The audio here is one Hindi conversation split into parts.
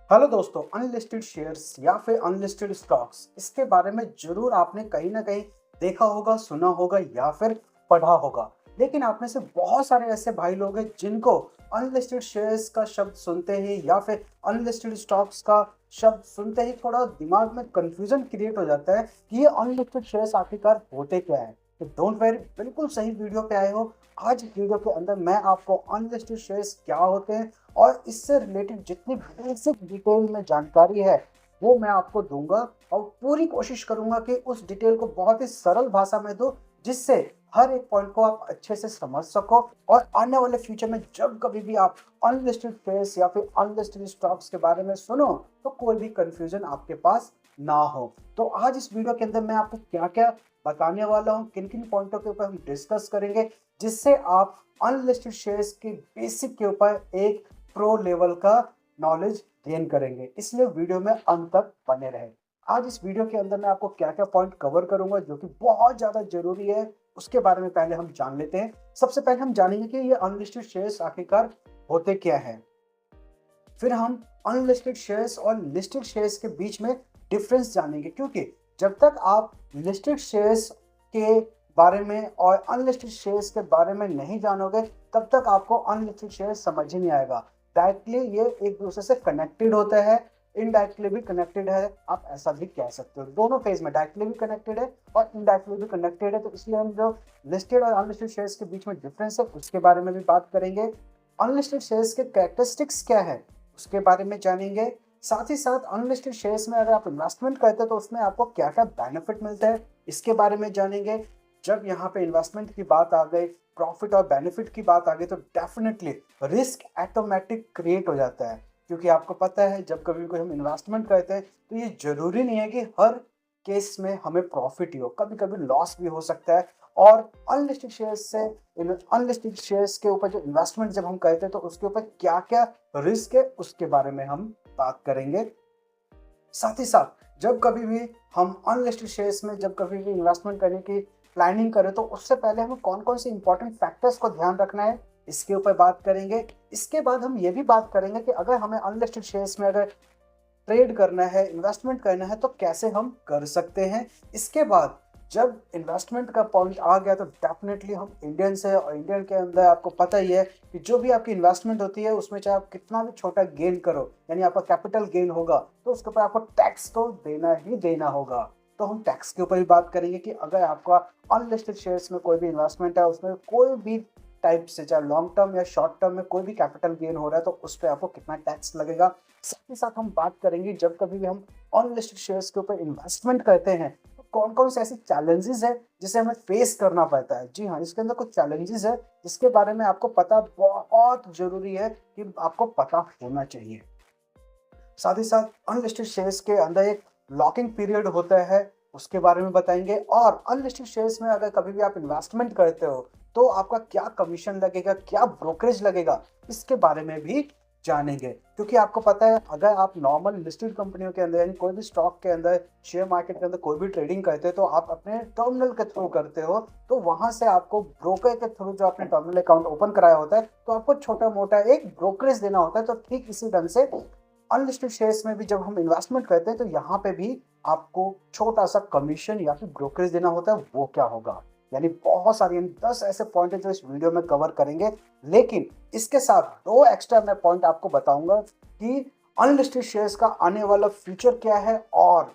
हेलो दोस्तों, अनलिस्टेड शेयर्स या फिर अनलिस्टेड स्टॉक्स, इसके बारे में जरूर आपने कहीं ना कहीं देखा होगा, सुना होगा या फिर पढ़ा होगा। लेकिन आप में से बहुत सारे ऐसे भाई लोग हैं जिनको अनलिस्टेड शेयर्स का शब्द सुनते ही या फिर अनलिस्टेड स्टॉक्स का शब्द सुनते ही थोड़ा दिमाग में कंफ्यूजन क्रिएट हो जाता है कि ये अनलिस्टेड शेयर्स आखिरकार होते क्या है। तो डोंट वरी, बिल्कुल सही वीडियो पे आए हो। आज वीडियो के अंदर मैं आपको अनलिस्टेड शेयर्स क्या होते हैं और इससे रिलेटेड जितनी बेसिक डिटेल में जानकारी है वो मैं आपको दूंगा, और पूरी कोशिश करूंगा कि उस डिटेल को बहुत ही सरल भाषा में दूं, जिससे हर एक पॉइंट को आप अच्छे से समझ सको और आने वाले फ्यूचर में जब कभी भी आप अनलिस्टेड शेयर्स या फिर अनलिस्टेड स्टॉक्स के बारे में सुनो तो कोई भी कंफ्यूजन आपके पास ना हो। तो आज इस वीडियो के अंदर मैं आपको क्या क्या बताने वाला हूँ, किन किन पॉइंटों के ऊपर हम डिस्कस करेंगे, जिससे आप अनलिस्टेड शेयर्स के बेसिक के ऊपर एक प्रो लेवल का नॉलेज गेन करेंगे। इसलिए वीडियो में अंत तक बने रहे। आज इस वीडियो के अंदर मैं आपको क्या क्या पॉइंट कवर करूंगा जो कि बहुत ज्यादा जरूरी है, उसके बारे में पहले हम जान लेते हैं। सबसे पहले हम जानेंगे कि ये अनलिस्टेड शेयर्स आखिरकार होते क्या है। फिर हम अनलिस्टेड शेयर्स और लिस्टेड शेयर्स के बीच में डिफरेंस जानेंगे, क्योंकि जब तक आप लिस्टेड शेयर्स के बारे में और अनलिस्टेड शेयर्स के बारे में नहीं जानोगे तब तक आपको अनलिस्टेड शेयर्स समझ ही नहीं आएगा। डायरेक्टली ये एक दूसरे से कनेक्टेड होता है, इनडायरेक्टली भी कनेक्टेड है, आप ऐसा भी कह सकते हो। दोनों फेज में डायरेक्टली भी कनेक्टेड है और इनडायरेक्टली भी कनेक्टेड है। तो इसलिए हम जो लिस्टेड और अनलिस्टेड शेयर्स के बीच में डिफरेंस है उसके बारे में भी बात करेंगे। अनलिस्टेड शेयर्स के कैरेक्टरिस्टिक्स क्या है उसके बारे में जानेंगे। साथ ही साथ अनलिस्टेड शेयर्स में अगर आप इन्वेस्टमेंट करते हैं तो उसमें आपको क्या क्या बेनिफिट मिलता है इसके बारे में जानेंगे। जब यहाँ पे इन्वेस्टमेंट की बात आ गई, प्रॉफिट और बेनिफिट की बात आ गई, तो डेफिनेटली रिस्क ऑटोमेटिक क्रिएट हो जाता है, क्योंकि आपको पता है जब कभी कोई हम इन्वेस्टमेंट करते हैं तो ये जरूरी नहीं है कि हर केस में हमें प्रॉफिट ही हो, कभी कभी लॉस भी हो सकता है। और अनलिस्टेड शेयर्स से अनलिस्टेड शेयर्स के ऊपर जो इन्वेस्टमेंट जब हम करते हैं तो उसके ऊपर क्या क्या रिस्क है उसके बारे में हम बात करेंगे। साथ ही साथ जब कभी भी हम अनलिस्टेड शेयर्स में जब कभी भी इन्वेस्टमेंट करने की प्लानिंग करें तो उससे पहले हमें कौन कौन से इंपॉर्टेंट फैक्टर्स को ध्यान रखना है इसके ऊपर बात करेंगे। इसके बाद हम ये भी बात करेंगे कि अगर हमें अनलिस्टेड शेयर्स में अगर ट्रेड करना है, इन्वेस्टमेंट करना है, तो कैसे हम कर सकते हैं। इसके बाद जब इन्वेस्टमेंट का पॉइंट आ गया तो डेफिनेटली हम इंडियंस है, और इंडियन के अंदर आपको पता ही है कि जो भी आपकी इन्वेस्टमेंट होती है उसमें चाहे आप कितना भी छोटा गेन करो, यानी आपका कैपिटल गेन होगा तो उसके ऊपर आपको टैक्स तो देना ही देना होगा। तो हम टैक्स के ऊपर भी बात करेंगे कि अगर आपका अनलिस्टेड शेयर्स में कोई भी इन्वेस्टमेंट है, उसमें कोई भी टाइप से, चाहे लॉन्ग टर्म या शॉर्ट टर्म में कोई भी कैपिटल गेन हो रहा है तो उस पर आपको कितना टैक्स लगेगा। साथ ही साथ हम बात करेंगे जब कभी भी हम अनलिस्टेड शेयर्स के ऊपर इन्वेस्टमेंट करते हैं तो कौन कौन से ऐसे चैलेंजेस है जिसे हमें फेस करना पड़ता है। जी हाँ, इसके अंदर कुछ चैलेंजेस है जिसके बारे में आपको पता बहुत जरूरी है कि आपको पता होना चाहिए। साथ ही साथ अनलिस्टेड शेयर्स के अंदर एक लॉकिंग पीरियड होता है, उसके बारे में बताएंगे। और अनलिस्टेड शेयर्स में अगर कभी भी आप इन्वेस्टमेंट करते हो तो आपका क्या कमीशन लगेगा, क्या ब्रोकरेज लगेगा, इसके बारे में भी जानेंगे। क्योंकि आपको पता है अगर आप नॉर्मल लिस्टेड कंपनियों के अंदर यानी कोई भी स्टॉक के अंदर, शेयर मार्केट के अंदर कोई भी ट्रेडिंग करते हो तो आप अपने टर्मिनल के थ्रू करते हो, तो वहां से आपको ब्रोकर के थ्रू जो आपने टर्मिनल अकाउंट ओपन कराया होता है तो आपको छोटा मोटा एक ब्रोकरेज देना होता है। तो ठीक इसी ढंग से अनलिस्टेड शेयर्स में भी जब हम इन्वेस्टमेंट करते हैं तो यहाँ पे भी आपको छोटा सा कमीशन या फिर ब्रोकरेज देना होता है। वो क्या होगा, यानी बहुत सारी 10 ऐसे पॉइंट है जो इस वीडियो में कवर करेंगे। लेकिन इसके साथ दो एक्स्ट्रा मैं पॉइंट आपको बताऊंगा कि अनलिस्टेड शेयर्स का आने वाला फ्यूचर क्या है। और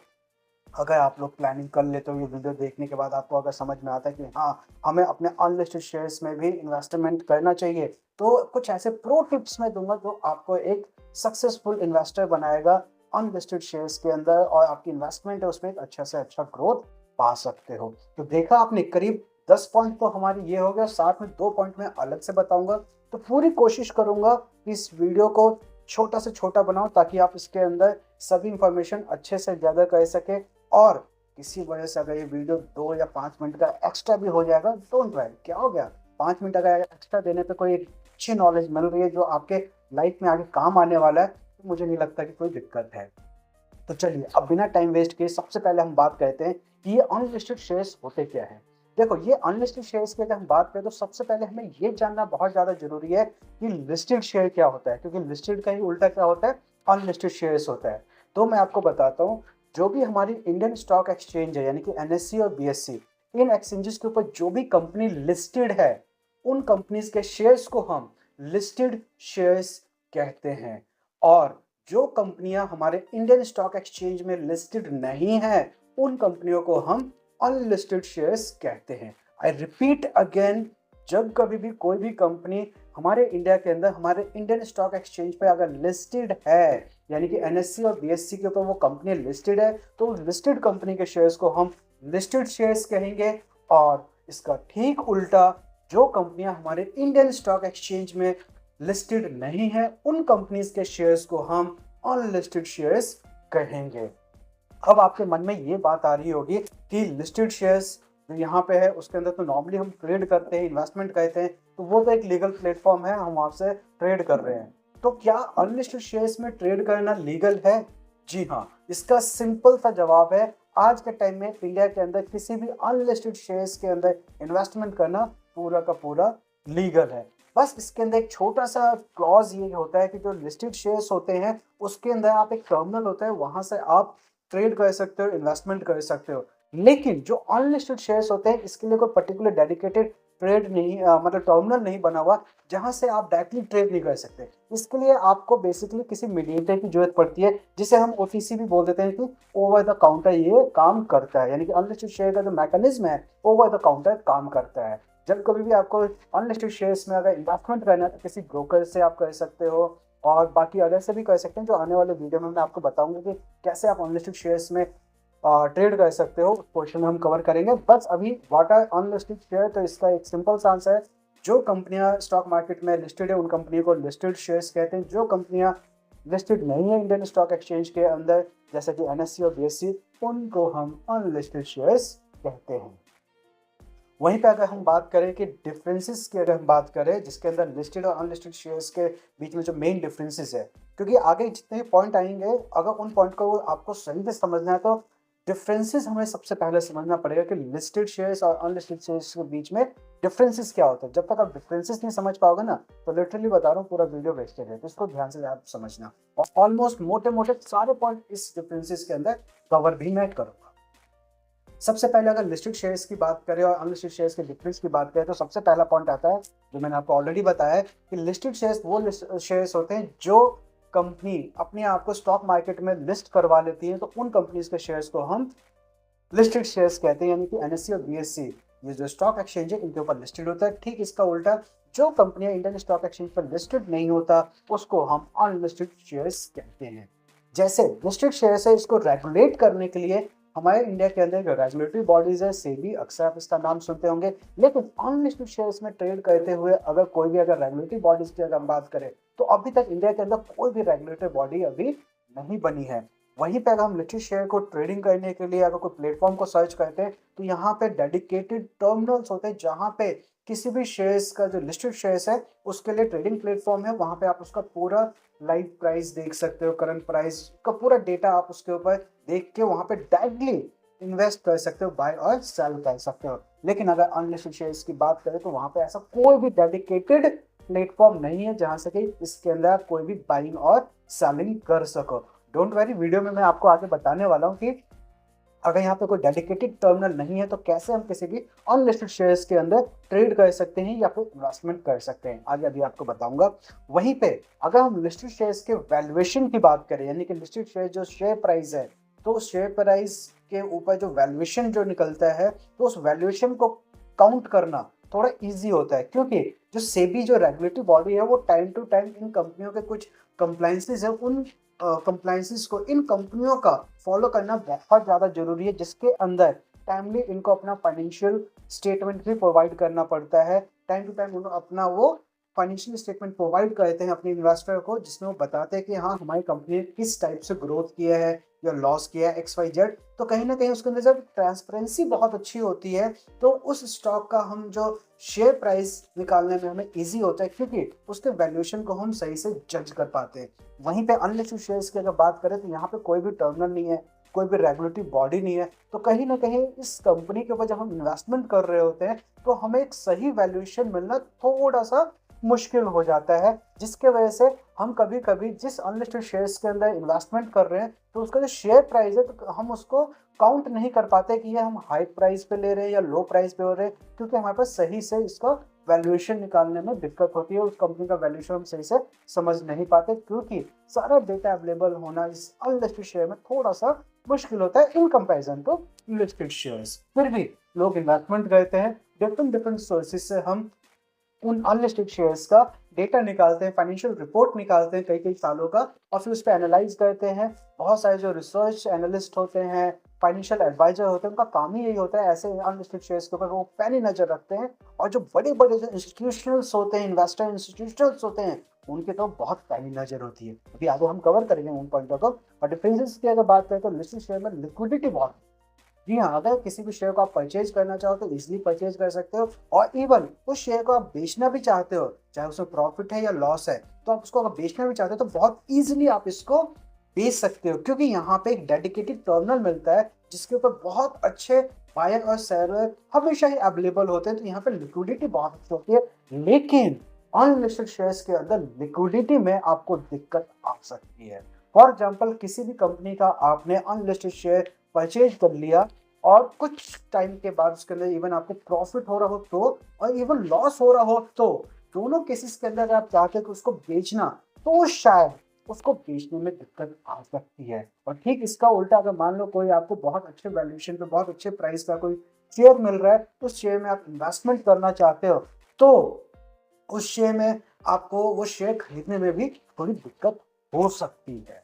अगर आप लोग प्लानिंग कर लेते हो, ये वीडियो देखने के बाद आपको अगर समझ में आता है कि हाँ हमें अपने अनलिस्टेड शेयर्स में भी इन्वेस्टमेंट करना चाहिए, तो कुछ ऐसे प्रो टिप्स मैं दूंगा जो आपको एक सक्सेसफुल इन्वेस्टर बनाएगा अनलिस्टेड शेयर्स के अंदर, और आपकी इन्वेस्टमेंट है उसमें एक अच्छा से अच्छा ग्रोथ पा सकते हो। तो देखा आपने, करीब 10 पॉइंट तो हमारी ये हो गया, साथ में 2 पॉइंट मैं अलग से बताऊंगा। तो पूरी कोशिश करूंगा कि इस वीडियो को छोटा से छोटा बनाओ ताकि आप इसके अंदर सभी इंफॉर्मेशन अच्छे से गैदर कर सके। और किसी वजह से अगर ये वीडियो 2 या 5 मिनट का एक्स्ट्रा भी हो जाएगा, डोंट वरी, क्या हो गया, 5 मिनट अगर एक्स्ट्रा देने पे कोई अच्छी नॉलेज मिल रही है जो आपके लाइफ में आगे काम आने वाला है, तो मुझे नहीं लगता कि कोई दिक्कत है। तो चलिए अब बिना टाइम वेस्ट किए सबसे पहले हम बात करते हैं कि ये अनलिस्टेड शेयर्स होते क्या है। देखो, ये अनलिस्टेड शेयर्स की अगर हम बात करें तो सबसे पहले हमें ये जानना बहुत ज्यादा जरूरी है कि लिस्टेड शेयर क्या होता है, क्योंकि लिस्टेड का ही उल्टा क्या होता है, अनलिस्टेड शेयर्स होता है। तो मैं आपको बताता हूँ, जो भी हमारी इंडियन स्टॉक एक्सचेंज है यानी कि एनएससी और बीएससी, इन एक्सचेंजेस के ऊपर जो भी कंपनी लिस्टेड है, उन कंपनीज के शेयर्स को हम लिस्टेड शेयर्स कहते हैं। और जो कंपनियां हमारे इंडियन स्टॉक एक्सचेंज में लिस्टेड नहीं है, उन कंपनियों को हम अनलिस्टेड शेयर्स कहते हैं। आई रिपीट अगेन, जब कभी भी कोई भी कंपनी हमारे इंडिया के अंदर हमारे इंडियन स्टॉक एक्सचेंज पे अगर लिस्टेड है, यानी कि एनएससी और बीएससी के ऊपर वो कंपनी लिस्टेड है, तो लिस्टेड कंपनी के शेयर्स को हम लिस्टेड शेयर्स कहेंगे। और इसका ठीक उल्टा, जो कंपनियां हमारे इंडियन स्टॉक एक्सचेंज में लिस्टेड नहीं है, उन कंपनीज के शेयर्स को हम अनलिस्टेड शेयर्स कहेंगे। अब आपके मन में ये बात आ रही होगी कि लिस्टेड शेयर्स जो यहाँ पे है उसके अंदर तो नॉर्मली हम ट्रेड करते हैं, इन्वेस्टमेंट कहते हैं, तो वो तो एक लीगल प्लेटफॉर्म है, हम वहां से ट्रेड कर रहे हैं। तो क्या अनलिस्टेड शेयर्स में ट्रेड करना लीगल है? जी हाँ, इसका सिंपल सा जवाब है, आज के टाइम में इंडिया के अंदर किसी भी अनलिस्टेड शेयर्स के अंदर इन्वेस्टमेंट करना पूरा का पूरा लीगल है। बस इसके अंदर एक छोटा सा क्लॉज ये होता है कि जो लिस्टेड शेयर्स होते हैं उसके अंदर आप एक टर्मिनल होता है, वहां से आप ट्रेड कर सकते हो, इन्वेस्टमेंट कर सकते हो। लेकिन जो अनलिस्टेड शेयर्स होते हैं, इसके लिए कोई पर्टिकुलर डेडिकेटेड ट्रेड नहीं मतलब टर्मिनल नहीं बना हुआ जहां से आप डायरेक्टली ट्रेड नहीं कर सकते। इसके लिए आपको बेसिकली किसी मीडिएटर की जरूरत पड़ती है, जिसे हम ओटीसी भी बोल देते हैं, कि ओवर द काउंटर ये काम करता है। यानी कि अनलिस्टेड शेयर का जो मैकेनिज्म है, ओवर द काउंटर काम करता है। जब कभी भी आपको अनलिस्टेड शेयर्स में अगर इन्वेस्टमेंट करना है तो किसी ब्रोकर से आप कर सकते हो, और बाकी अदर से भी कर सकते हैं, जो आने वाले वीडियो में मैं आपको बताऊंगा कि कैसे आप अनलिस्टेड शेयर्स में ट्रेड कर सकते हो, पोर्शन में हम कवर करेंगे। बस अभी व्हाट आर अनलिस्टेड शेयर, तो इसका एक सिंपल सा आंसर है, जो कंपनियां स्टॉक मार्केट में लिस्टेड है उन कंपनियों को लिस्टेड शेयर्स कहते हैं। जो कंपनियां लिस्टेड नहीं है इंडियन स्टॉक एक्सचेंज के अंदर, जैसे कि एनएससी और बीएससी, उनको हम अनलिस्टेड शेयर्स कहते हैं। वहीं पे अगर हम बात करें कि डिफरेंसेस की, अगर हम बात करें जिसके अंदर लिस्टेड और अनलिस्टेड शेयर्स के बीच में जो मेन डिफरेंसेस है, क्योंकि आगे जितने भी पॉइंट आएंगे अगर उन पॉइंट को आपको सही से समझना है तो डिफरेंसेस हमें सबसे पहले समझना पड़ेगा कि लिस्टेड शेयर्स और अनलिस्टेड शेयर्स के बीच में डिफरेंसेस क्या होता है। जब तक आप डिफरेंसेस नहीं समझ पाओगे ना, तो लिटरली बता रहा हूँ पूरा वीडियो वेस्टेड है। तो इसको ध्यान से आप समझना, और ऑलमोस्ट मोटे मोटे सारे पॉइंट इस डिफरेंसेस के अंदर कवर भी मैं करूँगा। सबसे पहले अगर लिस्टेड शेयर्स की बात करें और अनलिस्टेड शेयर्स के डिफरेंस की बात करें, तो सबसे पहला पॉइंट आता है जो मैंने आपको ऑलरेडी बताया है कि लिस्टेड शेयर्स वो शेयर्स होते हैं जो कंपनी अपने आप को स्टॉक मार्केट में लिस्ट करवा लेती है, तो उन कंपनीज के शेयर्स को हम लिस्टेड शेयर्स कहते हैं। यानी कि एनएससी और बीएससी, ये जो स्टॉक एक्सचेंज है इनके ऊपर लिस्टेड होता है। ठीक इसका उल्टा, जो कंपनियां इंडियन स्टॉक एक्सचेंज पर लिस्टेड नहीं होता उसको हम अनलिस्टेड शेयर्स कहते हैं। जैसे लिस्टेड शेयर्स है, इसको रेगुलेट करने के लिए हमारे इंडिया के अंदर जो रेगुलेटरी बॉडीज है, सेबी, अक्सर आप इसका नाम सुनते होंगे। लेकिन अनलिस्टेड शेयर्स में ट्रेड करते हुए अगर कोई भी अगर रेगुलेटरी बॉडीज की अगर हम बात करें, तो अभी तक इंडिया के अंदर कोई भी रेगुलेटरी बॉडी अभी नहीं बनी है। वहीं पे अगर हम लिस्टेड शेयर को ट्रेडिंग करने के लिए अगर कोई प्लेटफॉर्म को सर्च करते हैं, तो यहाँ पे डेडिकेटेड टर्मिनल्स होते हैं, जहाँ पे किसी भी शेयर्स का जो लिस्टेड शेयर्स है उसके लिए ट्रेडिंग प्लेटफॉर्म है। वहाँ पे आप उसका पूरा लाइव प्राइस देख सकते हो, करंट प्राइस का पूरा डेटा आप उसके ऊपर देख के वहाँ पे डायरेक्टली इन्वेस्ट कर सकते हो, बाय और सेल कर सकते हो। लेकिन अगर अनलिस्टेड शेयर्स की बात करें तो वहाँ पे ऐसा कोई भी डेडिकेटेड प्लेटफॉर्म नहीं है जहाँ से कि इसके अंदर कोई भी बाइंग और सेलिंग कर सको। डोंट वरी, वीडियो में मैं आपको आगे बताने वाला हूँ कि अगर यहाँ पे कोई डेडिकेटेड टर्मिनल नहीं है तो कैसे हम किसी भी अनलिस्टेड शेयर्स के अंदर ट्रेड कर सकते हैं या फिर इन्वेस्टमेंट कर सकते हैं, आगे अभी आपको बताऊंगा। वहीं पे अगर हम लिस्टेड शेयर्स के वैल्यूएशन की बात करें, यानी कि लिस्टेड शेयर जो शेयर प्राइस है, तो शेयर प्राइस के ऊपर जो वैल्यूएशन जो निकलता है, तो उस वैल्यूएशन को काउंट करना थोड़ा ईजी होता है, क्योंकि जो सेबी जो रेगुलेटरी बॉडी है वो टाइम टू टाइम इन कंपनियों के कुछ कंप्लायंसेस है, उन कंप्लायंसेस को इन कंपनियों का फॉलो करना बहुत ज़्यादा जरूरी है, जिसके अंदर टाइमली इनको अपना फाइनेंशियल स्टेटमेंट भी प्रोवाइड करना पड़ता है। टाइम टू टाइम अपना वो फाइनेंशियल स्टेटमेंट प्रोवाइड करते हैं अपने इन्वेस्टर को, जिसमें वो बताते हैं कि हाँ हमारी कंपनी ने किस टाइप से ग्रोथ किया है या लॉस किया है, XYZ। तो कहीं ना कहीं उसके अंदर जब ट्रांसपेरेंसी बहुत अच्छी होती है तो उस स्टॉक का हम जो शेयर प्राइस निकालने में हमें इजी होता है, क्योंकि उसके वैल्यूएशन को हम सही से जज कर पाते हैं। वहीं पे अनलिस्टेड शेयर्स की अगर बात करें तो यहाँ पे कोई भी टर्मिनल नहीं है, कोई भी रेगुलेटरी बॉडी नहीं है, तो कहीं ना कहीं इस कंपनी के ऊपर जब हम इन्वेस्टमेंट कर रहे होते हैं तो हमें एक सही वैल्यूएशन मिलना थोड़ा सा मुश्किल हो जाता है, जिसके वजह से हम कभी कभी जिस अनलिस्टेड शेयर्स के अंदर इन्वेस्टमेंट कर रहे हैं तो उसका जो शेयर प्राइस है तो हम उसको काउंट नहीं कर पाते कि ये हम हाई प्राइस पे ले रहे हैं या लो प्राइस पे हो रहे हैं, क्योंकि हमारे पास सही से इसका वैल्यूएशन निकालने में दिक्कत होती है। उस कंपनी का वैल्यूएशन हम सही से समझ नहीं पाते, क्योंकि सारा डेटा अवेलेबल होना इस अनलिस्टेड शेयर में थोड़ा सा मुश्किल होता है in comparison to listed shares. फिर भी लोग इन्वेस्टमेंट करते हैं, डिफरेंट डिफरेंट सोर्सेज से हम उन अनलिस्टेड शेयर्स का डेटा निकालते हैं, फाइनेंशियल रिपोर्ट निकालते हैं कई कई सालों का, और फिर उस पर एनालाइज करते हैं। बहुत सारे जो रिसर्च एनालिस्ट होते हैं, फाइनेंशियल एडवाइजर होते हैं, उनका काम ही यही होता है ऐसे अनलिस्टेड शेयर्स के ऊपर वो पैनी नजर रखते हैं। और जो बड़े बड़े जो इंस्टीट्यूशनल्स होते हैं, इन्वेस्टर इंस्टीट्यूशनल्स होते हैं, उनके तो बहुत पैनी नजर होती है। अभी आगे हम कवर करेंगे उन पॉइंटों को। और डिफरेंसेस की अगर बात करें तो लिस्टेड शेयर में लिक्विडिटी बहुत, जी हाँ, अगर किसी भी शेयर को आप परचेज करना चाहो तो इजीली परचेज कर सकते हो, और इवन उस शेयर को आप बेचना भी चाहते हो, चाहे उसमें प्रॉफिट है या लॉस है, तो आप उसको अगर बेचना भी चाहते हो तो बहुत इजीली आप इसको बेच सकते हो, क्योंकि यहाँ पे एक डेडिकेटेड टर्मिनल मिलता है जिसके ऊपर बहुत अच्छे बायर और सेलर हमेशा ही अवेलेबल होते हैं। तो यहाँ पे लिक्विडिटी बहुत अच्छी होती है, लेकिन अनलिस्टेड शेयर्स के अंदर लिक्विडिटी में आपको दिक्कत आ सकती है। फॉर एग्जाम्पल, किसी भी कंपनी का आपने अनलिस्टेड शेयर परचेज कर लिया और कुछ टाइम के बाद उसके अंदर इवन आपको प्रॉफिट हो रहा हो तो, और इवन लॉस हो रहा हो तो, दोनों केसेस के अंदर आप चाहते हो कि उसको बेचना, तो शायद उसको बेचने में दिक्कत आ सकती है। और ठीक इसका उल्टा, अगर मान लो कोई आपको बहुत अच्छे वैल्यूएशन पे बहुत अच्छे प्राइस का कोई शेयर मिल रहा है, उस शेयर में आप इन्वेस्टमेंट करना चाहते हो, तो उस शेयर में आपको वो शेयर खरीदने में भी थोड़ी दिक्कत हो सकती है।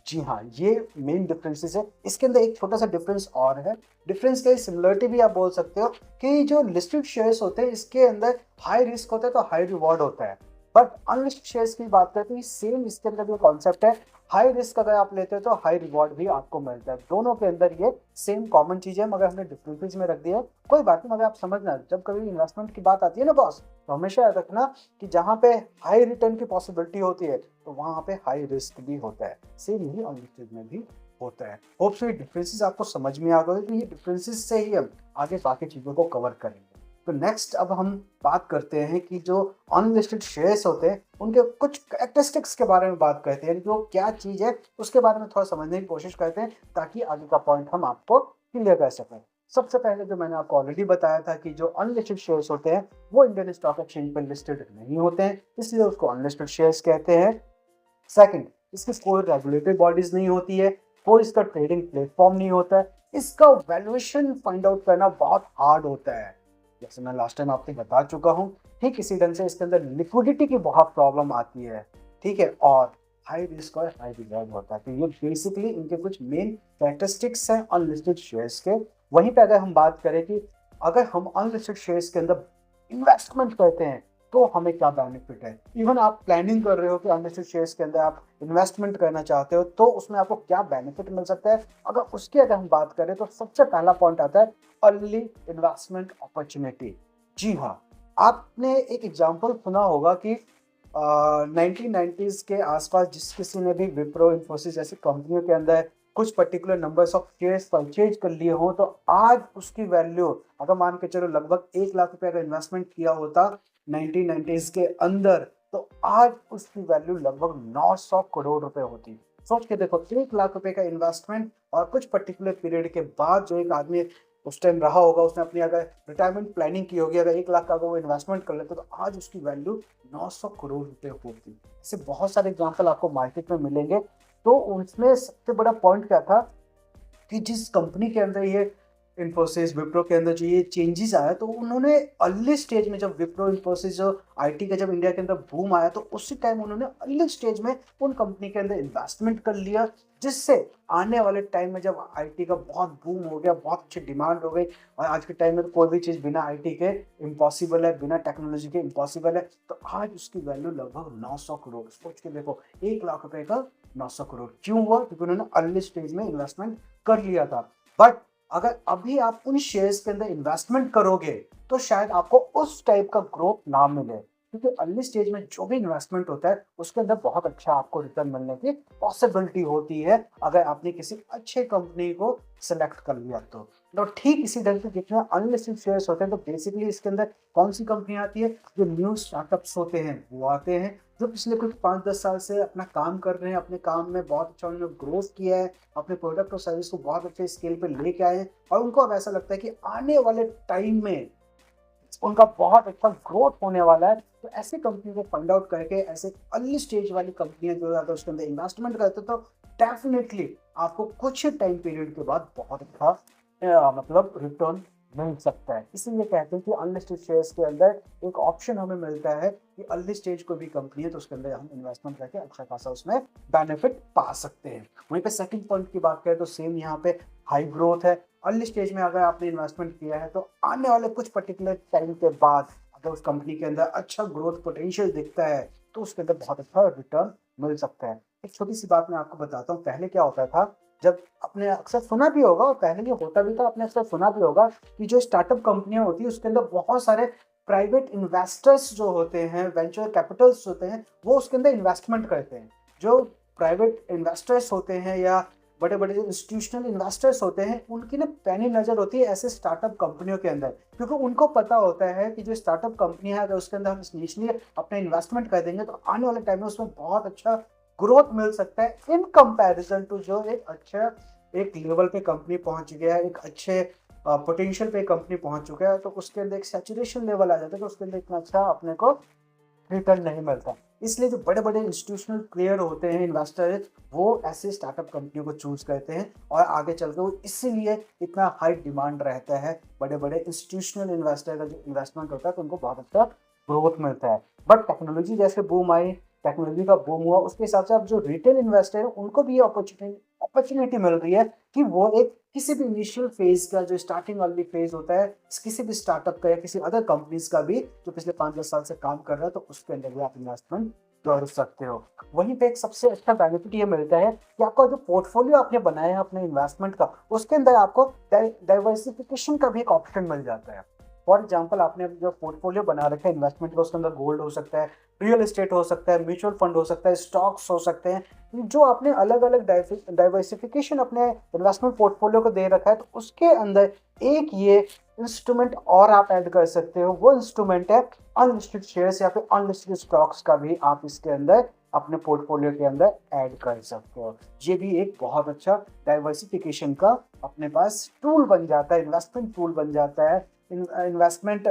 जी हाँ, ये मेन डिफरेंसेस है। इसके अंदर एक छोटा सा डिफरेंस और है, डिफरेंस का सिमिलरिटी भी आप बोल सकते हो, कि जो लिस्टेड शेयर्स होते हैं इसके अंदर हाई रिस्क होता है तो हाई रिवॉर्ड होता है, बट अनलिस्टेड शेयर्स की बात करें तो ये सेम इसके अंदर भी कॉन्सेप्ट है। हाई रिस्क अगर आप लेते हो तो हाई रिवॉर्ड भी आपको मिलता है, दोनों के अंदर ये सेम कॉमन चीज है, मगर हमने डिफरेंसेस में रख दिया है। कोई बात नहीं, मगर आप समझना, जब कभी इन्वेस्टमेंट की बात आती है ना बॉस, तो हमेशा याद रखना कि जहाँ पे हाई रिटर्न की पॉसिबिलिटी होती है तो वहाँ पे हाई रिस्क भी होता है, सेम ही अनलिस्टेड में भी होता है। होप सो ये डिफरेंसेस आपको समझ में आ गए, तो ये डिफरेंसेस से ही हम आगे बाकी चीज़ों को कवर करेंगे। तो नेक्स्ट अब हम बात करते हैं कि जो अनलिस्टेड शेयर्स होते हैं उनके कुछ कैरेक्टरिस्टिक्स के बारे में बात करते हैं, यानी कि वो क्या चीज़ है उसके बारे में थोड़ा समझने की कोशिश करते हैं, ताकि आगे का पॉइंट हम आपको क्लियर कर सकें। सबसे पहले जो मैंने आपको ऑलरेडी बताया था कि जो अनलिस्टेड शेयर्स होते हैं वो इंडियन स्टॉक एक्सचेंज पर लिस्टेड नहीं होते हैं, इसलिए उसको अनलिस्टेड शेयर्स कहते हैं। सेकंड, इसकी कोई रेगुलेटरी बॉडीज नहीं होती है, कोई इसका ट्रेडिंग प्लेटफॉर्म नहीं होता है, इसका वैल्यूएशन फाइंड आउट करना बहुत हार्ड होता है, जैसे मैं लास्ट टाइम आपको बता चुका हूँ। ठीक इसी ढंग से इसके अंदर लिक्विडिटी की बहुत प्रॉब्लम आती है, ठीक है, और हाई रिस्क और हाई रिवॉर्ड होता है। तो ये बेसिकली इनके कुछ मेन कैरेक्टरिस्टिक्स हैं अनलिस्टेड शेयर्स के। वहीं पे अगर हम बात करें कि अगर हम अनलिस्टेड शेयर्स के अंदर इन्वेस्टमेंट करते हैं तो हमें क्या बेनिफिट है, इवन आप प्लानिंग कर रहे हो कि अनलिस्टेड शेयर्स के अंदर आप इन्वेस्टमेंट करना चाहते हो तो उसमें आपको क्या बेनिफिट मिल सकता है, अगर हम बात करें तो सबसे पहला पॉइंट आता है अर्ली इन्वेस्टमेंट अपॉर्चुनिटी। जी हाँ, आपने एक एग्जांपल सुना होगा कि 1990s के आसपास जिस किसी ने भी विप्रो, इन्फोसिस जैसी कंपनियों के अंदर कुछ particular numbers of shares purchase कर लिए हो, तो आज उसकी वैल्यू, अगर मान के चलो लगभग 1 लाख रुपए का इन्वेस्टमेंट किया होता 1990s के अंदर, तो आज उसकी वैल्यू लगभग 900 करोड़ रुपए होती। सोच के देखो, 1 लाख रुपए का इन्वेस्टमेंट और कुछ पर्टिकुलर पीरियड के बाद जो एक आदमी उस टाइम रहा होगा, उसने अपनी अगर रिटायरमेंट प्लानिंग की होगी, अगर 1 लाख का अगर वो इन्वेस्टमेंट कर लेते तो आज उसकी वैल्यू 900 करोड़ रुपए होती। ऐसे बहुत सारे एग्जांपल आपको मार्केट में मिलेंगे। तो उसमें सबसे बड़ा पॉइंट क्या था कि जिस कंपनी के अंदर ये इन्फोसिस, विप्रो के अंदर जो ये चेंजेस आया, तो उन्होंने अर्ली स्टेज में, जब विप्रो, इन्फोसिस जो आईटी का जब इंडिया के अंदर बूम आया, तो उसी टाइम उन्होंने अर्ली स्टेज में उन कंपनी के अंदर इन्वेस्टमेंट कर लिया, जिससे आने वाले टाइम में जब आईटी का बहुत बूम हो गया, बहुत अच्छी डिमांड हो गई, और आज के टाइम में तो कोई भी चीज़ बिना आईटी के इम्पॉसिबल है, बिना टेक्नोलॉजी के इम्पॉसिबल है, तो आज उसकी वैल्यू लगभग 900 करोड़। सोच के देखो, 1 लाख रुपए का 900 करोड़ क्यों हुआ? क्योंकि उन्होंने अर्ली स्टेज में इन्वेस्टमेंट कर लिया था। बट अगर अभी आप उन शेयर्स के अंदर इन्वेस्टमेंट करोगे तो शायद आपको उस टाइप का ग्रोथ ना मिले, क्योंकि अर्ली स्टेज में जो भी इन्वेस्टमेंट होता है उसके अंदर बहुत अच्छा आपको रिटर्न मिलने की पॉसिबिलिटी होती है अगर आपने किसी अच्छे कंपनी को सिलेक्ट कर लिया तो ठीक इसी तरह से जितने अनलिस्टेड शेयर्स होते हैं तो बेसिकली इसके अंदर कौन सी कंपनी आती है, जो न्यू स्टार्टअप्स होते हैं वो आते हैं, जो पिछले कुछ 5-10 साल से अपना काम कर रहे हैं, अपने काम में बहुत अच्छा उन्होंने ग्रोथ किया है, अपने प्रोडक्ट और सर्विस को बहुत अच्छे स्केल पे लेके आए हैं और उनको अब ऐसा लगता है कि आने वाले टाइम में उनका बहुत अच्छा ग्रोथ होने वाला है। तो ऐसी कंपनी को फाइंड आउट करके ऐसे अर्ली स्टेज वाली कंपनियां जो अगर उसके अंदर इन्वेस्टमेंट करते तो डेफिनेटली आपको कुछ टाइम पीरियड के बाद बहुत अच्छा मतलब रिटर्न मिल सकता है। इसीलिए कहते हैं कि अर्ली स्टेज शेयर्स के अंदर एक ऑप्शन हमें मिलता है कि अर्ली स्टेज कोई भी कंपनी है तो उसके अंदर हम इन्वेस्टमेंट करके अच्छा खासा उसमें बेनिफिट पा सकते हैं। वहीं पे सेकंड पॉइंट की बात करें तो सेम यहाँ पे हाई ग्रोथ है। अर्ली स्टेज में अगर आपने इन्वेस्टमेंट किया है तो आने वाले कुछ पर्टिकुलर टाइम के बाद अगर उस कंपनी के अंदर अच्छा ग्रोथ पोटेंशियल दिखता है तो उसके अंदर बहुत अच्छा रिटर्न मिल सकता है। एक छोटी सी बात मैं आपको बताता हूँ, पहले क्या होता था, जब आपने अक्सर सुना भी होगा और पहले ये होता भी था, आपने अक्सर सुना भी होगा कि जो स्टार्टअप कंपनियां होती है उसके अंदर बहुत सारे प्राइवेट इन्वेस्टर्स जो होते हैं, वेंचर कैपिटल्स होते हैं, वो उसके अंदर इन्वेस्टमेंट करते हैं। जो प्राइवेट इन्वेस्टर्स होते हैं या बड़े बड़े जो इंस्टीट्यूशनल इन्वेस्टर्स होते हैं उनकी ना पैनी नज़र होती है ऐसे स्टार्टअप कंपनियों के अंदर, क्योंकि उनको पता होता है कि जो स्टार्टअप कंपनी है अगर उसके अंदर हम इनिशियली अपना इन्वेस्टमेंट कर देंगे तो आने वाले टाइम में उसमें बहुत अच्छा ग्रोथ मिल सकता है इन कंपैरिजन टू जो एक लेवल पे कंपनी पहुंच गया है, एक अच्छे पोटेंशियल पे कंपनी पहुंच चुका है तो उसके अंदर एक सैचुरेशन लेवल आ जाता है तो उसके अंदर इतना अच्छा अपने को रिटर्न नहीं मिलता। इसलिए जो बड़े बड़े इंस्टीट्यूशनल प्लेयर होते हैं, इन्वेस्टर, वो ऐसे स्टार्टअप कंपनियों को चूज करते हैं और आगे चलकर वो इसीलिए इतना हाई डिमांड रहता है। बड़े बड़े इंस्टीट्यूशनल इन्वेस्टर का जो इन्वेस्टमेंट होता है तो उनको बहुत अच्छा ग्रोथ मिलता है। बट टेक्नोलॉजी जैसे बूम आई, टेक्नोलॉजी का बूम हुआ, उसके हिसाब से अब जो रिटेल इन्वेस्टर है उनको भी ये अपॉर्चुनिटी मिल रही है कि वो एक किसी भी इनिशियल फेज का जो स्टार्टिंग वाली फेज होता है किसी भी स्टार्टअप का या किसी अदर कंपनीज का भी जो पिछले 5-10 साल से काम कर रहा है तो उसके अंदर भी आप इन्वेस्टमेंट कर सकते हो। वहीं पे एक सबसे अच्छा बेनिफिट ये मिलता है कि आपका जो पोर्टफोलियो आपने बनाया है अपने इन्वेस्टमेंट का उसके अंदर आपको डाइवर्सिफिकेशन का भी एक ऑप्शन मिल जाता है। फॉर एग्जाम्पल आपने जो पोर्टफोलियो बना रखा है इन्वेस्टमेंट का उसके अंदर गोल्ड हो सकता है, रियल एस्टेट हो सकता है, म्यूचुअल फंड हो सकता है, स्टॉक्स हो सकते हैं, जो आपने अलग अलग डाइवर्सिफिकेशन अपने इन्वेस्टमेंट पोर्टफोलियो को दे रखा है तो उसके अंदर एक ये इंस्ट्रूमेंट और आप ऐड कर सकते हो। वो इंस्ट्रूमेंट है अनलिस्टेड शेयर्स या फिर अनलिस्टेड स्टॉक्स का भी आप इसके अंदर अपने पोर्टफोलियो के अंदर ऐड कर सकते हो। ये भी एक बहुत अच्छा डाइवर्सिफिकेशन का अपने पास टूल बन जाता है, इन्वेस्टमेंट टूल बन जाता है, इन्वेस्टमेंट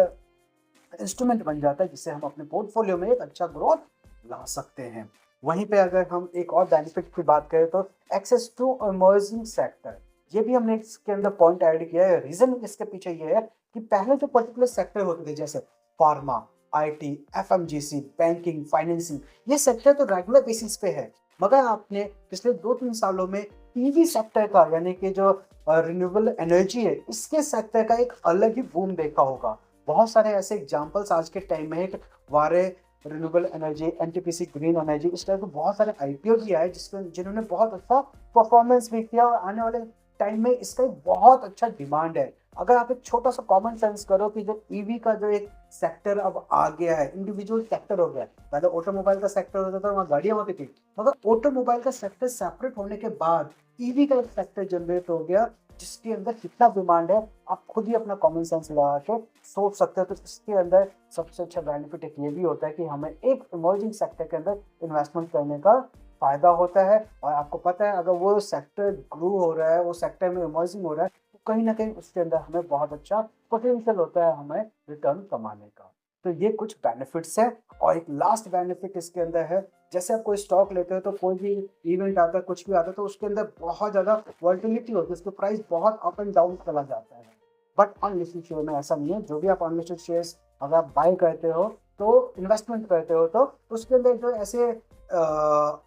इंस्ट्रूमेंट बन जाता है जिससे हम अपने पोर्टफोलियो में एक अच्छा ग्रोथ ला सकते हैं। वहीं पे अगर हम एक और बेनिफिट की बात करें तो एक्सेस टू इमर्जिंग सेक्टर, ये भी हमने इसके अंदर पॉइंट ऐड किया है। रीजन इसके पीछे ये है कि पहले जो पर्टिकुलर सेक्टर होते थे जैसे pharma, IT, FMGC, banking, financing, ये सेक्टर तो रेगुलर बेसिस पे है, मगर आपने पिछले 2-3 सालों में ईवी सेक्टर का यानी कि जो रिन्यूएबल एनर्जी है इसके सेक्टर का एक अलग ही बूम देखा होगा। बहुत सारे ऐसे एग्जांपल्स आज के टाइम में है, वारे renewable energy, NTPC green energy, इस तरह के बहुत सारे आईपीओ भी आए जिन्होंने बहुत अच्छा परफॉर्मेंस भी किया और आने वाले टाइम में इसका एक बहुत अच्छा डिमांड है। अगर आप एक छोटा सा कॉमन सेंस करो कि जो ईवी का जो एक सेक्टर अब आ गया है, इंडिविजुअल सेक्टर हो गया, पहले ऑटोमोबाइल का सेक्टर होता था, वहाँ गाड़ियां होती थी, मगर ऑटोमोबाइल का सेक्टर सेपरेट होने के बाद ईवी का एक सेक्टर जनरेट हो गया जिसके अंदर कितना डिमांड है आप खुद ही अपना कॉमन सेंस लगा के सोच सकते हो। तो इसके अंदर सबसे अच्छा बेनिफिट एक ये भी होता है कि हमें एक इमर्जिंग सेक्टर के अंदर इन्वेस्टमेंट करने का फायदा होता है और आपको पता है अगर वो सेक्टर ग्रो हो रहा है, वो सेक्टर में इमर्जिंग हो रहा है तो कहीं ना कहीं उसके अंदर हमें बहुत अच्छा पोटेंशियल होता है हमें रिटर्न कमाने का। तो ये कुछ बेनिफिट्स है। और एक लास्ट बेनिफिट इसके अंदर है, जैसे आप कोई स्टॉक लेते हो तो कोई भी इवेंट आता है, कुछ भी आता है तो उसके अंदर बहुत ज़्यादा वॉल्टिलिटी होती है, उसका प्राइस बहुत अप एंड डाउन चला जाता है। बट अनलिस्टेड शेयर में ऐसा नहीं है। जो भी आप अनलिस्टेड शेयर्स अगर आप बाय करते हो तो इन्वेस्टमेंट करते हो तो उसके अंदर जो ऐसे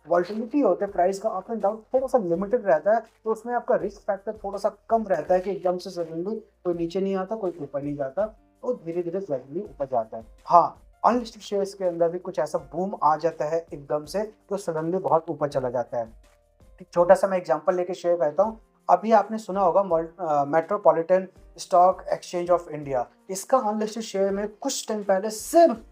वॉल्टिलिटी होते हैं प्राइस का अप एंड डाउन थोड़ा सा लिमिटेड रहता है, तो उसमें आपका रिस्क फैक्टर थोड़ा सा कम रहता है कि एकदम से सडनली कोई नीचे नहीं आता, कोई ऊपर नहीं जाता, तो धीरे धीरे ग्रेजुअली ऊपर जाता है। हाँ, अनलिस्टेड शेयर्स के अंदर भी कुछ ऐसा बूम आ जाता है एकदम से तो सडनली बहुत ऊपर चला जाता है। एक छोटा सा मैं एग्जांपल लेके शेयर करता हूँ। अभी आपने सुना होगा metropolitan stock exchange of India, इसका अनलिस्टेड शेयर में कुछ टाइम पहले सिर्फ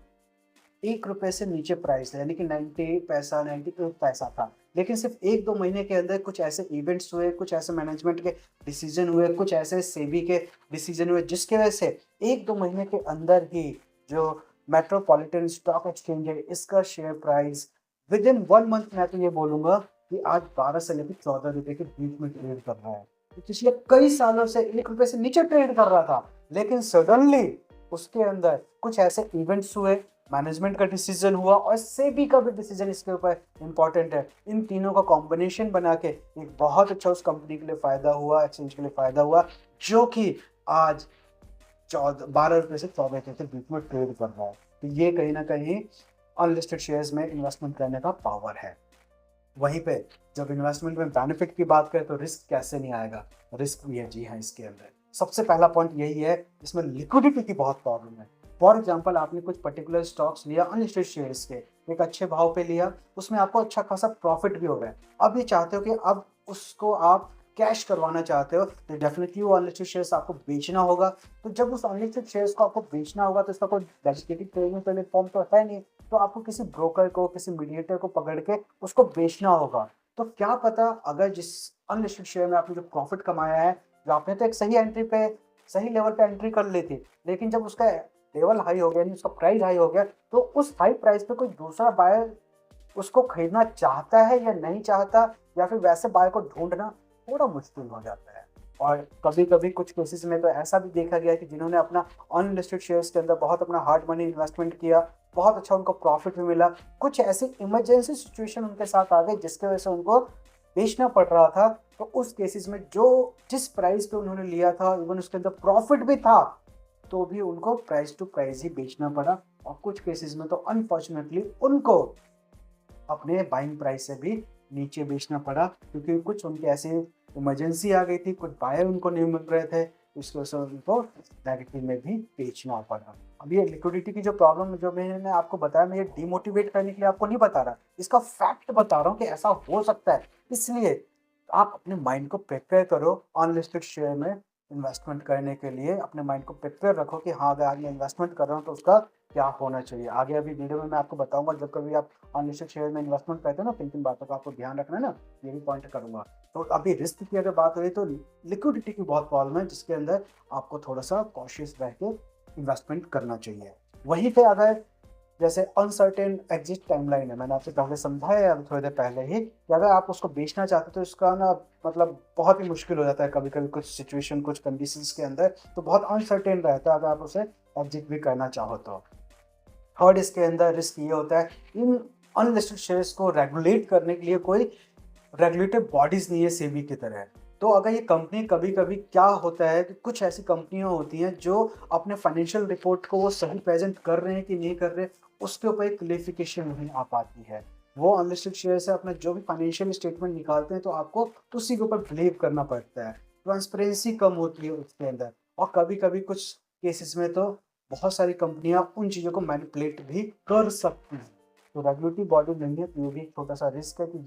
₹1 से नीचे प्राइस था, यानी कि 90 पैसा, 98 पैसा था। लेकिन सिर्फ़ 1-2 महीने के अंदर कुछ ऐसे इवेंट्स हुए, कुछ ऐसे मैनेजमेंट के डिसीज़न हुए, कुछ ऐसे सेबी के डिसीज़न हुए, जिसकी वजह से 1-2 महीने के अंदर ही जो मेट्रोपॉलिटन स्टॉक एक्सचेंज है, इसका शेयर प्राइस विदिन 1 मंथ मैं तो ये बोलूँगा कि आज 12 से लेकर ₹14 के बीच में ट्रेड कर रहा है। तो पिछले कई सालों से ₹1 से नीचे ट्रेड कर रहा था, लेकिन सडनली उसके अंदर कुछ ऐसे इवेंट्स हुए, मैनेजमेंट का डिसीजन हुआ और सेबी का भी डिसीजन इसके ऊपर इम्पोर्टेंट है। इन तीनों का कॉम्बिनेशन बना के एक बहुत अच्छा उस कंपनी के लिए फ़ायदा हुआ, एक्सचेंज के लिए फ़ायदा हुआ, जो कि आज 12 रुपए से 14 रुपए के बीच में ट्रेड कर रहा है। तो ये कहीं न कहीं अनलिस्टेड शेयर्स में इन्वेस्टमेंट करने का पावर है। वहीं पे जब इन्वेस्टमेंट में बेनिफिट की बात करें तो रिस्क कैसे नहीं आएगा? रिस्क भी है, जी हाँ, इसके अंदर। सबसे पहला पॉइंट यही है, इसमें लिक्विडिटी की बहुत प्रॉब्लम है। फॉर एग्जांपल आपने कुछ पर्टिकुलर स्टॉक्स लिया अनलिस्टेड शेयर्स के, एक अच्छे भाव पे लिया, उसमें आपको अच्छा खासा प्रॉफिट भी हो रहा है। अब ये चाहते हो कि अब उसको आप कैश करवाना चाहते हो, तो डेफिनिटली वो अनलिस्टेड शेयर्स आपको बेचना होगा। तो जब उस अनलिस्टेड शेयर्स को आपको बेचना होगा तो इसका कोई डेडिकेटेड ट्रेडिंग प्लेटफॉर्म तो है नहीं, तो आपको किसी ब्रोकर को, किसी मीडिएटर को पकड़ के उसको बेचना होगा। तो क्या पता अगर जिस अनलिस्टेड शेयर में आपने जो प्रॉफिट कमाया है, जो आपने तो एक सही एंट्री पे, सही लेवल पे एंट्री कर ली थी, लेकिन जब उसका लेवल हाई हो गया, यानी उसका प्राइस हाई हो गया, तो उस हाई प्राइस पे कोई दूसरा बायर उसको खरीदना चाहता है या नहीं चाहता, या फिर वैसे बायर को ढूँढना थोड़ा मुश्किल हो जाता है। और कभी-कभी कुछ केसेस में तो ऐसा भी देखा गया है कि जिन्होंने अपना अनलिस्टेड शेयर्स के अंदर बहुत अपना हार्ड मनी इन्वेस्टमेंट किया, बहुत अच्छा उनको प्रॉफिट भी मिला। कुछ ऐसी इमरजेंसी सिचुएशन उनके साथ आ गई जिसकी वजह से उनको बेचना पड़ रहा था। तो उस केसेस में जो जिस प्राइस पे उन्होंने लिया था, इवन उसके अंदर प्रॉफिट भी था, तो भी उनको प्राइस टू प्राइस ही बेचना पड़ा। और कुछ केसेस में तो अनफॉर्चुनेटली उनको अपने बाइंग प्राइस से भी नीचे बेचना पड़ा, क्योंकि कुछ उनकी ऐसी इमरजेंसी आ गई थी, कुछ बायर उनको नहीं मिल रहे थे, इसकी वजह से उनको नेगेटिव में भी बेचना पड़ा। अब ये लिक्विडिटी की जो प्रॉब्लम जो मैंने आपको बताया, मैं ये डिमोटिवेट करने के लिए आपको नहीं बता रहा, इसका फैक्ट बता रहा हूँ कि ऐसा हो सकता है। इसलिए आप अपने माइंड को प्रिपेयर करो अनलिस्टेड शेयर में इन्वेस्टमेंट करने के लिए। अपने माइंड को प्रिपेयर रखो कि हाँ, अगर आज मैं इन्वेस्टमेंट कर रहा हूँ तो उसका क्या होना चाहिए। आगे अभी वीडियो में मैं आपको बताऊंगा, जब कभी आप अनलिस्टेड शेयर में इन्वेस्टमेंट करते हो ना, किन किन बातों का आपको ध्यान रखना है ना, ये भी पॉइंट करूंगा। तो अभी रिस्क की अगर बात हो रही तो लिक्विडिटी की बहुत प्रॉब्लम है, जिसके अंदर आपको थोड़ा सा कॉशियस रह के इन्वेस्टमेंट करना चाहिए। वहीं पे अगर जैसे अनसर्टेन एग्जिट टाइमलाइन है, मैंने आपसे पहले समझाया है थोड़ी देर पहले ही, कि अगर आप उसको बेचना चाहते हो तो इसका ना मतलब बहुत ही मुश्किल हो जाता है कभी कभी, कुछ सिचुएशन, कुछ कंडीशंस के अंदर तो बहुत अनसर्टेन रहता है अगर आप उसे एग्जिट भी करना चाहो तो। थर्ड, इसके अंदर रिस्क ये होता है, इन अनलिस्टेड शेयर्स को रेगुलेट करने के लिए कोई रेगुलेटरी बॉडीज नहीं है सेबी की तरह। तो अगर ये कंपनी, कभी कभी क्या होता है कि कुछ ऐसी कंपनियां होती हैं जो अपने फाइनेंशियल रिपोर्ट को वो सही प्रेजेंट कर रहे हैं कि नहीं कर रहे, उसके ऊपर एक क्लेरिफिकेशन नहीं आ पाती है। वो अनलिस्टेड शेयर से अपना जो भी फाइनेंशियल स्टेटमेंट निकालते हैं तो आपको तो उसी के ऊपर बिलीव करना पड़ता है। ट्रांसपेरेंसी कम होती है उसके अंदर, और कभी कभी कुछ केसेस में तो बहुत सारी कंपनियां उन चीज़ों को मैनिपुलेट भी कर सकती हैं। तो रेगुलेटरी बॉडी नहीं है, तो ये भी एक छोटा सा रिस्क है कि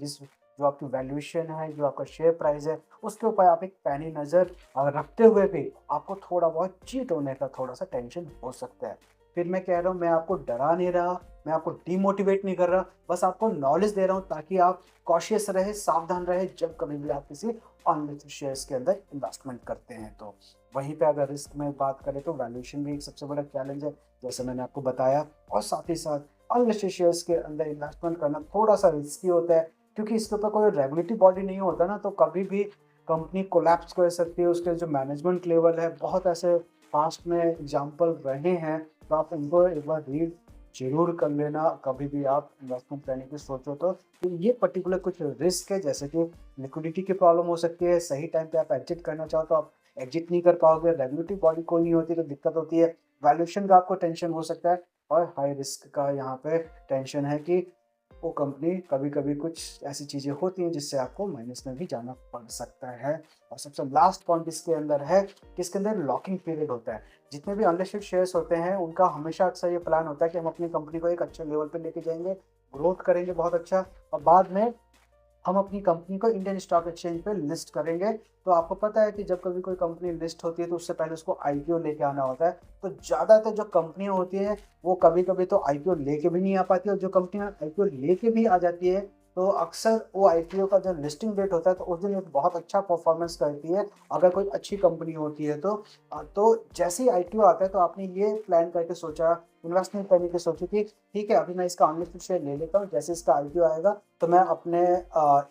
जो आपकी वैल्यूएशन है, जो आपका शेयर प्राइस है, उसके ऊपर आप एक पैनी नज़र रखते हुए भी आपको थोड़ा बहुत चीट होने का थोड़ा सा टेंशन हो सकता है। फिर मैं कह रहा हूँ, मैं आपको डरा नहीं रहा, मैं आपको डिमोटिवेट नहीं कर रहा, बस आपको नॉलेज दे रहा हूँ ताकि आप कॉशियस रहे, सावधान रहे जब कभी भी आप किसी अनलिस्टेड शेयर्स के अंदर इन्वेस्टमेंट करते हैं। तो वहीं पे अगर रिस्क में बात करें तो वैल्यूएशन भी एक सबसे बड़ा चैलेंज है, जैसे मैंने आपको बताया। और साथ ही साथ अनलिस्टेड शेयर्स के अंदर इन्वेस्टमेंट करना थोड़ा सा रिस्की होता है, क्योंकि इसके ऊपर कोई रेगुलेटरी बॉडी नहीं होता ना, तो कभी भी कंपनी कोलैप्स कर सकती है। उसके जो मैनेजमेंट लेवल है, बहुत ऐसे पास्ट में एग्जाम्पल रहे हैं, तो आप उनको एक बार रीड जरूर कर लेना कभी भी आप इन्वेस्टमेंट करने की सोचो तो। ये पर्टिकुलर कुछ रिस्क है, जैसे कि लिक्विडिटी की प्रॉब्लम हो सकती है, सही टाइम पे आप एग्जिट करना चाहो तो आप एग्जिट नहीं कर पाओगे, रेगुलेटरी बॉडी कोई नहीं होती तो दिक्कत होती है, वैल्यूएशन का आपको टेंशन हो सकता है, और हाई रिस्क का यहाँ पे टेंशन है कि वो कंपनी कभी कभी कुछ ऐसी चीज़ें होती हैं जिससे आपको माइनस में भी जाना पड़ सकता है। और सबसे लास्ट पॉइंट इसके अंदर है कि इसके अंदर लॉकिंग पीरियड होता है। जितने भी अनलिस्टेड शेयर्स होते हैं उनका हमेशा अक्सर ये प्लान होता है कि हम अपनी कंपनी को एक अच्छे लेवल पे लेके जाएंगे, ग्रोथ करेंगे बहुत अच्छा, और बाद में हम अपनी कंपनी को इंडियन स्टॉक एक्सचेंज पे लिस्ट करेंगे। तो आपको पता है कि जब कभी कोई कंपनी लिस्ट होती है तो उससे पहले उसको आईपीओ लेके आना होता है। तो ज़्यादातर जो कंपनियां होती हैं वो कभी-कभी तो आईपीओ लेके भी नहीं आ पाती, और जो कंपनियां आईपीओ लेके भी आ जाती है तो अक्सर वो आईपीओ का जो लिस्टिंग डेट होता है तो उस दिन एक बहुत अच्छा परफॉर्मेंस करती है, अगर कोई अच्छी कंपनी होती है तो। तो जैसे ही आईपीओ आता है तो आपने ये प्लान करके सोचा, इन्वेस्टमेंट करने की सोची कि ठीक है, अभी मैं इसका अनलिस्टेड शेयर ले लेता हूँ, जैसे इसका आईपीओ आएगा तो मैं अपने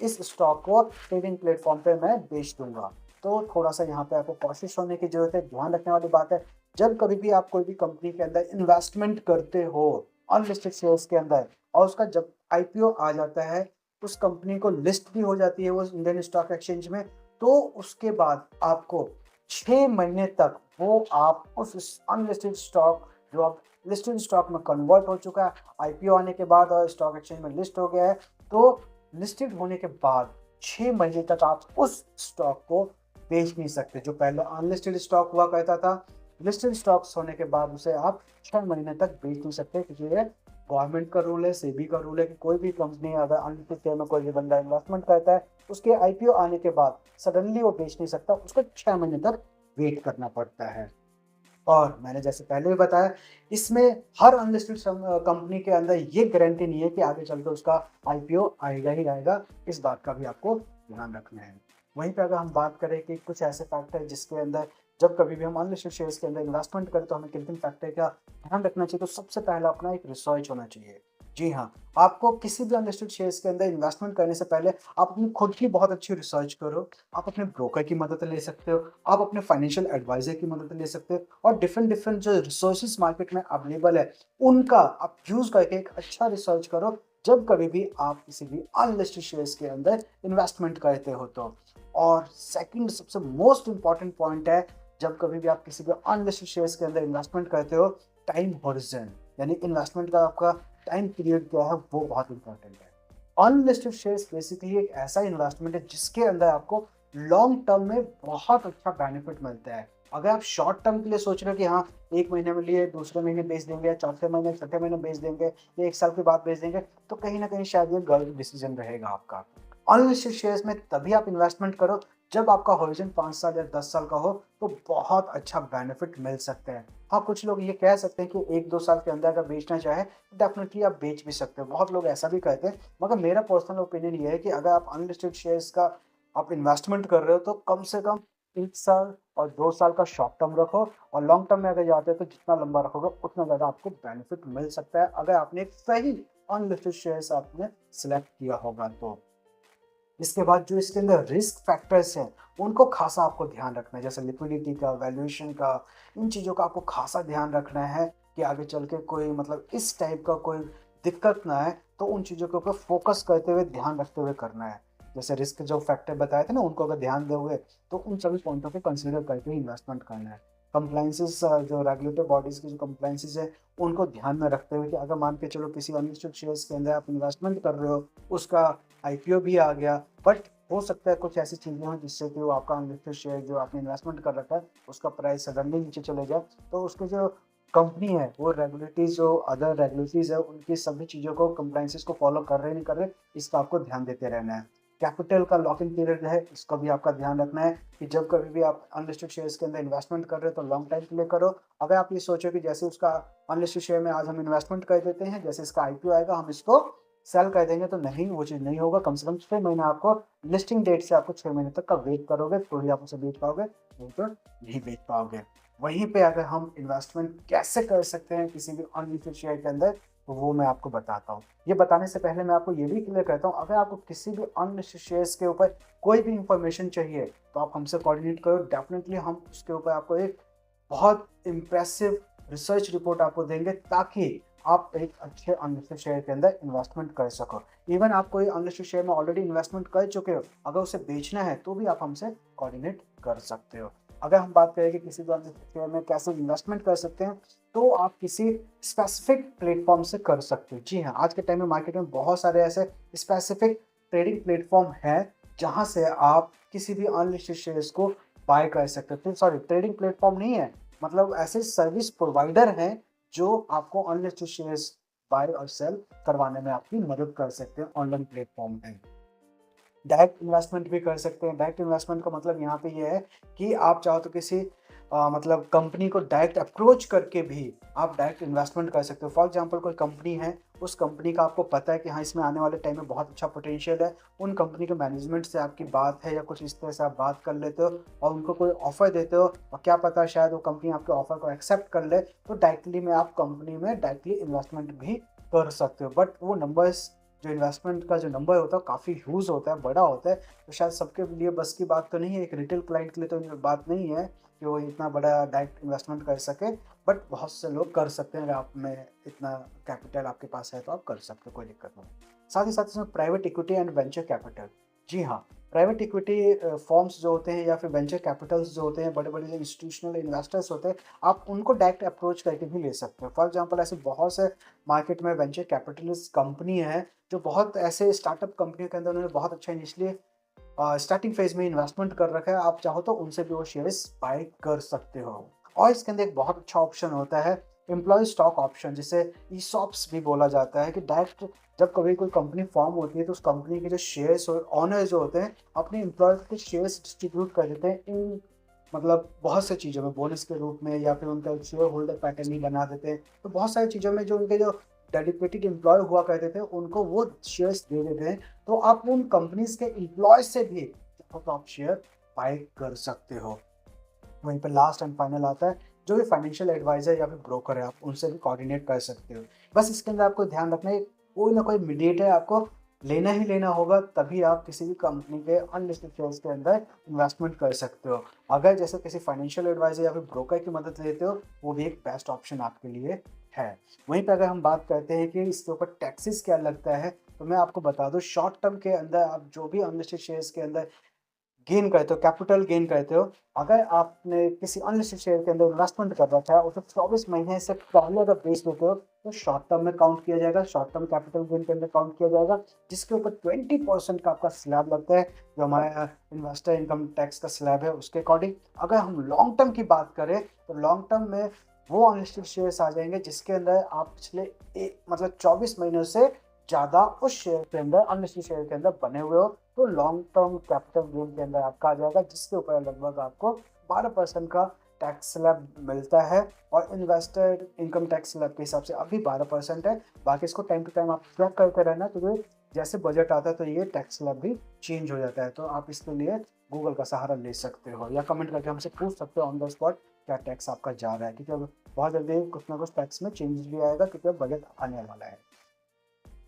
इस स्टॉक को ट्रेडिंग प्लेटफॉर्म पे मैं बेच दूंगा। तो थोड़ा सा यहाँ पे आपको कोशिश होने की जरूरत है, ध्यान रखने वाली बात है। जब कभी भी आप कोई भी कंपनी के अंदर इन्वेस्टमेंट करते हो अनलिस्टेड शेयर्स के अंदर, और उसका जब आईपीओ आ जाता है, उस कंपनी को लिस्ट भी हो जाती है वो इंडियन स्टॉक एक्सचेंज में, तो उसके बाद आपको 6 महीने तक वो आप उस अनलिस्टेड स्टॉक, जो आप लिस्टेड स्टॉक में कन्वर्ट हो चुका है आईपीओ आने के बाद और स्टॉक एक्सचेंज में लिस्ट हो गया है, तो लिस्टेड होने के बाद 6 महीने तक आप उस स्टॉक को बेच नहीं सकते। जो पहले अनलिस्टेड स्टॉक हुआ करता था, लिस्टेड स्टॉक्स होने के बाद उसे आप 6 महीने तक बेच नहीं सकते, क्योंकि ये गवर्नमेंट का रूल है, सेबी का रूल है कि कोई भी कंपनी अगर अनलिस्टेड शेयर में कोई भी बंदा इन्वेस्टमेंट करता है, उसके आईपीओ आने के बाद सडनली वो बेच नहीं सकता, उसको 6 महीने तक वेट करना पड़ता है। और मैंने जैसे पहले भी बताया, इसमें हर अनलिस्टेड कंपनी के अंदर ये गारंटी नहीं है कि आगे चलकर उसका आईपीओ आएगा ही आएगा, इस बात का भी आपको ध्यान रखना है। वहीं पे अगर हम बात करें कि कुछ ऐसे फैक्टर जिसके अंदर जब कभी भी हम अनलिस्टेड शेयर्स के अंदर इन्वेस्टमेंट करें तो हमें किन किन फैक्टर का ध्यान रखना चाहिए, तो सबसे पहला अपना एक रिसर्च होना चाहिए। जी हाँ, आपको किसी भी अनलिस्टेड शेयर्स के अंदर इन्वेस्टमेंट करने से पहले आप अपनी खुद की बहुत अच्छी रिसर्च करो। आप अपने ब्रोकर की मदद ले सकते हो, आप अपने फाइनेंशियल एडवाइजर की मदद ले सकते हो, और डिफरेंट डिफरेंट जो रिसोर्सेज मार्केट में अवेलेबल है उनका आप यूज करके एक अच्छा रिसर्च करो जब कभी भी आप किसी भी अनलिस्टेड शेयर्स के अंदर इन्वेस्टमेंट करते हो तो। और सेकंड सबसे मोस्ट इंपॉर्टेंट पॉइंट है, जब कभी भी आप किसी भी अनलिस्टेड शेयर्स के अंदर इन्वेस्टमेंट करते हो, टाइम होरिजन, यानी इन्वेस्टमेंट का आपका टाइम पीरियड क्या है वो बहुत इंपॉर्टेंट है। अनलिस्टेड शेयर्स बेसिकली एक ऐसा इन्वेस्टमेंट है जिसके अंदर आपको लॉन्ग टर्म में बहुत अच्छा बेनिफिट मिलता है। अगर आप शॉर्ट टर्म के लिए सोच रहे हो कि हाँ, 1 महीने में लिए, दूसरे महीने बेच देंगे, चौथे महीने छठे महीने बेच देंगे, या 1 साल के बाद बेच देंगे, तो कहीं ना कहीं शायद ये गलत डिसीजन रहेगा आपका। अनलिस्टेड शेयर्स में तभी आप इन्वेस्टमेंट करो जब आपका होरिजन 5 साल या 10 साल का हो, तो बहुत अच्छा बेनिफिट मिल सकते हैं। हाँ, कुछ लोग ये कह सकते हैं कि 1-2 साल के अंदर अगर बेचना चाहे डेफिनेटली आप बेच भी सकते हो, बहुत लोग ऐसा भी कहते हैं। मगर मेरा पर्सनल ओपिनियन ये है कि अगर आप अनलिस्टेड शेयर्स का आप इन्वेस्टमेंट कर रहे हो तो कम से कम 1 साल और 2 साल का शॉर्ट टर्म रखो, और लॉन्ग टर्म में अगर जाते हो तो जितना लंबा रखोगे उतना ज़्यादा आपको बेनिफिट मिल सकता है, अगर आपने एक सही अनलिस्टेड शेयर्स आपने सिलेक्ट किया होगा तो। इसके बाद जो इसके अंदर रिस्क फैक्टर्स हैं उनको खासा आपको ध्यान रखना है, जैसे लिक्विडिटी का, वैल्यूएशन का, इन चीज़ों का आपको खासा ध्यान रखना है कि आगे चल के कोई मतलब इस टाइप का कोई दिक्कत ना आए। तो उन चीज़ों के ऊपर फोकस करते हुए, ध्यान रखते हुए करना है। जैसे रिस्क जो फैक्टर बताए थे ना, उनको अगर ध्यान दोगे तो उन सभी पॉइंटों को कंसिडर करके ही इन्वेस्टमेंट करना है। कंप्लाइंसेस, जो रेगुलेटर बॉडीज की जो कंप्लाइंसेस है उनको ध्यान में रखते हुए कि अगर मान के चलो किसी अनलिस्टेड शेयर्स के अंदर आप इन्वेस्टमेंट कर रहे हो, उसका आईपीओ भी आ गया, बट हो सकता है कुछ ऐसी चीज़ें हों जिससे कि वो आपका अनलिस्टेड शेयर जो आपने इन्वेस्टमेंट कर रखा है उसका प्राइस सडनली नीचे चले जाए, तो उसके जो कंपनी है वो रेगुलेटरीज, जो अदर रेगुलेटरीज है उनकी सभी चीज़ों को, कंप्लाइंसेस को फॉलो कर रहे नहीं कर रहे, इसका आपको ध्यान देते रहना है। कैपिटल का लॉकिंग पीरियड है, इसका भी आपका ध्यान रखना है कि जब कभी भी आप अनलिस्टेड शेयर्स के अंदर इन्वेस्टमेंट कर रहे हो तो लॉन्ग टाइम के लिए करो। अगर आप ये सोचो कि जैसे उसका अनलिस्टेड शेयर में आज हम इन्वेस्टमेंट कर देते हैं, जैसे इसका आईपीओ आएगा हम इसको सेल कर देंगे, तो नहीं, वो चीज़ नहीं होगा। कम से कम 6 महीने आपको, लिस्टिंग डेट से आपको 6 महीने तक का वेट करोगे तो ही आप उसे बेच पाओगे, नहीं तो नहीं बेच पाओगे। वहीं पे अगर हम इन्वेस्टमेंट कैसे कर सकते हैं किसी भी अनलिस्टेड शेयर के अंदर, तो वो मैं आपको बताता हूँ। ये बताने से पहले मैं आपको ये भी क्लियर करता हूँ, अगर आपको किसी भी अनलिस्टेड शेयर्स के ऊपर कोई भी इंफॉर्मेशन चाहिए तो आप हमसे कोऑर्डिनेट करो, डेफिनेटली हम उसके ऊपर आपको एक बहुत इम्प्रेसिव रिसर्च रिपोर्ट आपको देंगे, ताकि आप एक अच्छे अनलिस्टेड शेयर के अंदर इन्वेस्टमेंट कर सको। इवन आप कोई अनलिस्टेड शेयर में ऑलरेडी इन्वेस्टमेंट कर चुके हो, अगर उसे बेचना है तो भी आप हमसे कोऑर्डिनेट कर सकते हो। अगर हम बात करें कि किसी भी अनलिस्टेड शेयर में कैसे इन्वेस्टमेंट कर सकते हैं, तो आप किसी स्पेसिफिक प्लेटफॉर्म से कर सकते हो। जी हाँ, आज के टाइम में मार्केट में बहुत सारे ऐसे स्पेसिफिक ट्रेडिंग प्लेटफॉर्म है जहाँ से आप किसी भी अनलिस्टेड शेयर्स को बाय कर सकते हो। सॉरी, ट्रेडिंग प्लेटफॉर्म नहीं है, मतलब ऐसे सर्विस प्रोवाइडर हैं जो आपको अनलिस्टेड शेयर्स बाय और सेल करवाने में आपकी मदद कर सकते हैं ऑनलाइन प्लेटफॉर्म में। डायरेक्ट इन्वेस्टमेंट भी कर सकते हैं। डायरेक्ट इन्वेस्टमेंट का मतलब यहाँ पे ये है कि आप चाहो तो किसी मतलब कंपनी को डायरेक्ट अप्रोच करके भी आप डायरेक्ट इन्वेस्टमेंट कर सकते हो। फॉर एग्जांपल कोई कंपनी है, उस कंपनी का आपको पता है कि हाँ, इसमें आने वाले टाइम में बहुत अच्छा पोटेंशियल है। उन कंपनी के मैनेजमेंट से आपकी बात है या कुछ इस तरह से आप बात कर लेते हो और उनको कोई ऑफ़र देते हो और क्या पता शायद वो कंपनी आपके ऑफ़र को एक्सेप्ट कर ले, तो डायरेक्टली में आप कंपनी में डायरेक्टली इन्वेस्टमेंट भी कर सकते हो। बट वो नंबर्स, जो इन्वेस्टमेंट का जो नंबर होता है काफ़ी ह्यूज होता है, बड़ा होता है, तो शायद सबके लिए बस की बात तो नहीं है। एक रिटेल क्लाइंट के लिए तो ये बात नहीं है कि वो इतना बड़ा डायरेक्ट इन्वेस्टमेंट कर सके, बट बहुत से लोग कर सकते हैं। अगर आप में इतना कैपिटल आपके पास है तो आप कर सकते हो, कोई दिक्कत नहीं। साथ ही साथ इसमें private equity and venture capital, जी हाँ, प्राइवेट इक्विटी फर्म्स जो होते हैं या फिर वेंचर कैपिटल्स जो होते हैं, बड़े बड़े जो इंस्टीट्यूशनल इन्वेस्टर्स होते हैं, आप उनको डायरेक्ट अप्रोच करके भी ले सकते हो। फॉर एग्जांपल ऐसे बहुत से मार्केट में वेंचर कैपिटलिस्ट कंपनी है जो बहुत ऐसे स्टार्टअप कंपनियों के अंदर उन्होंने बहुत अच्छा इनिशियली स्टार्टिंग फेज में इन्वेस्टमेंट कर रखा है। आप चाहो तो उनसे भी वो शेयर्स बाय कर सकते हो। और इसके अंदर एक बहुत अच्छा ऑप्शन होता है एम्प्लॉय स्टॉक ऑप्शन, जिसे ईसॉप्स भी बोला जाता है, कि डायरेक्ट जब कभी कोई कंपनी फॉर्म होती है तो उस कंपनी के जो शेयर्स ओनर जो होते हैं अपने एम्प्लॉयज के शेयर्स डिस्ट्रीब्यूट कर देते हैं इन मतलब बहुत सी चीज़ों में, बोनस के रूप में या फिर उनका शेयर होल्डर पैटर्न ही बना देते हैं। तो बहुत सारी चीज़ों में जो उनके जो डेडिकेटेड एम्प्लॉय हुआ करते थे उनको वो शेयर्स दे देते हैं। तो आप उन कंपनीज के एम्प्लॉय से भी तो आप शेयर बाय कर सकते हो। वहीं पे लास्ट एंड फाइनल आता है जो भी फाइनेंशियल एडवाइजर या फिर ब्रोकर है, आप उनसे भी कोऑर्डिनेट कर सकते हो। बस इसके अंदर आपको ध्यान रखना है, कोई ना कोई मीडिएटर आपको लेना ही लेना होगा, तभी आप किसी भी कंपनी के अनलिस्टेड शेयर्स के अंदर इन्वेस्टमेंट कर सकते हो। अगर जैसे किसी फाइनेंशियल एडवाइजर या फिर ब्रोकर की मदद लेते हो, वो भी एक बेस्ट ऑप्शन आपके लिए है। वहीं पे अगर हम बात करते हैं कि इसके ऊपर टैक्सेस क्या लगता है, तो मैं आपको बता दूं, शॉर्ट टर्म के अंदर आप जो भी अनलिस्टेड शेयर्स के अंदर गेन करते हो, कैपिटल गेन करते हो, अगर आपने किसी अनलिस्टेड शेयर के अंदर इन्वेस्टमेंट कर रखा है, उसे 24 महीने से पहले अगर बेच देते हो, तो शॉर्ट टर्म में काउंट किया जाएगा, शॉर्ट टर्म कैपिटल गेन के अंदर काउंट किया जाएगा, जिसके ऊपर 20% का आपका स्लैब लगता है, जो हमारा इन्वेस्टर इनकम टैक्स का स्लैब है उसके अकॉर्डिंग। अगर हम लॉन्ग टर्म की बात करें, तो लॉन्ग टर्म में वो अनलिस्टेड शेयर्स आ जाएंगे जिसके अंदर आप पिछले मतलब 24 महीनों से ज़्यादा उस शेयर के अंदर, अनलिस्टेड शेयर के अंदर बने हुए हो, तो लॉन्ग टर्म कैपिटल गेन के अंदर आपका आ जाएगा, जिसके ऊपर लगभग आपको 12% का टैक्स स्लैब मिलता है। और इन्वेस्टर इनकम टैक्स स्लैब के हिसाब से अभी 12% है। बाकी इसको टाइम टू टाइम आप ट्रैक करते रहना, तो जैसे बजट आता है तो ये टैक्स स्लैब भी चेंज हो जाता है। तो आप इसके लिए गूगल का सहारा ले सकते हो या कमेंट करके हमसे पूछ सकते हो ऑन द स्पॉट क्या टैक्स आपका जा रहा है, क्योंकि अब बहुत जल्दी कुछ ना कुछ टैक्स में चेंजेस भी आएगा, क्योंकि अब बजट आने वाला है।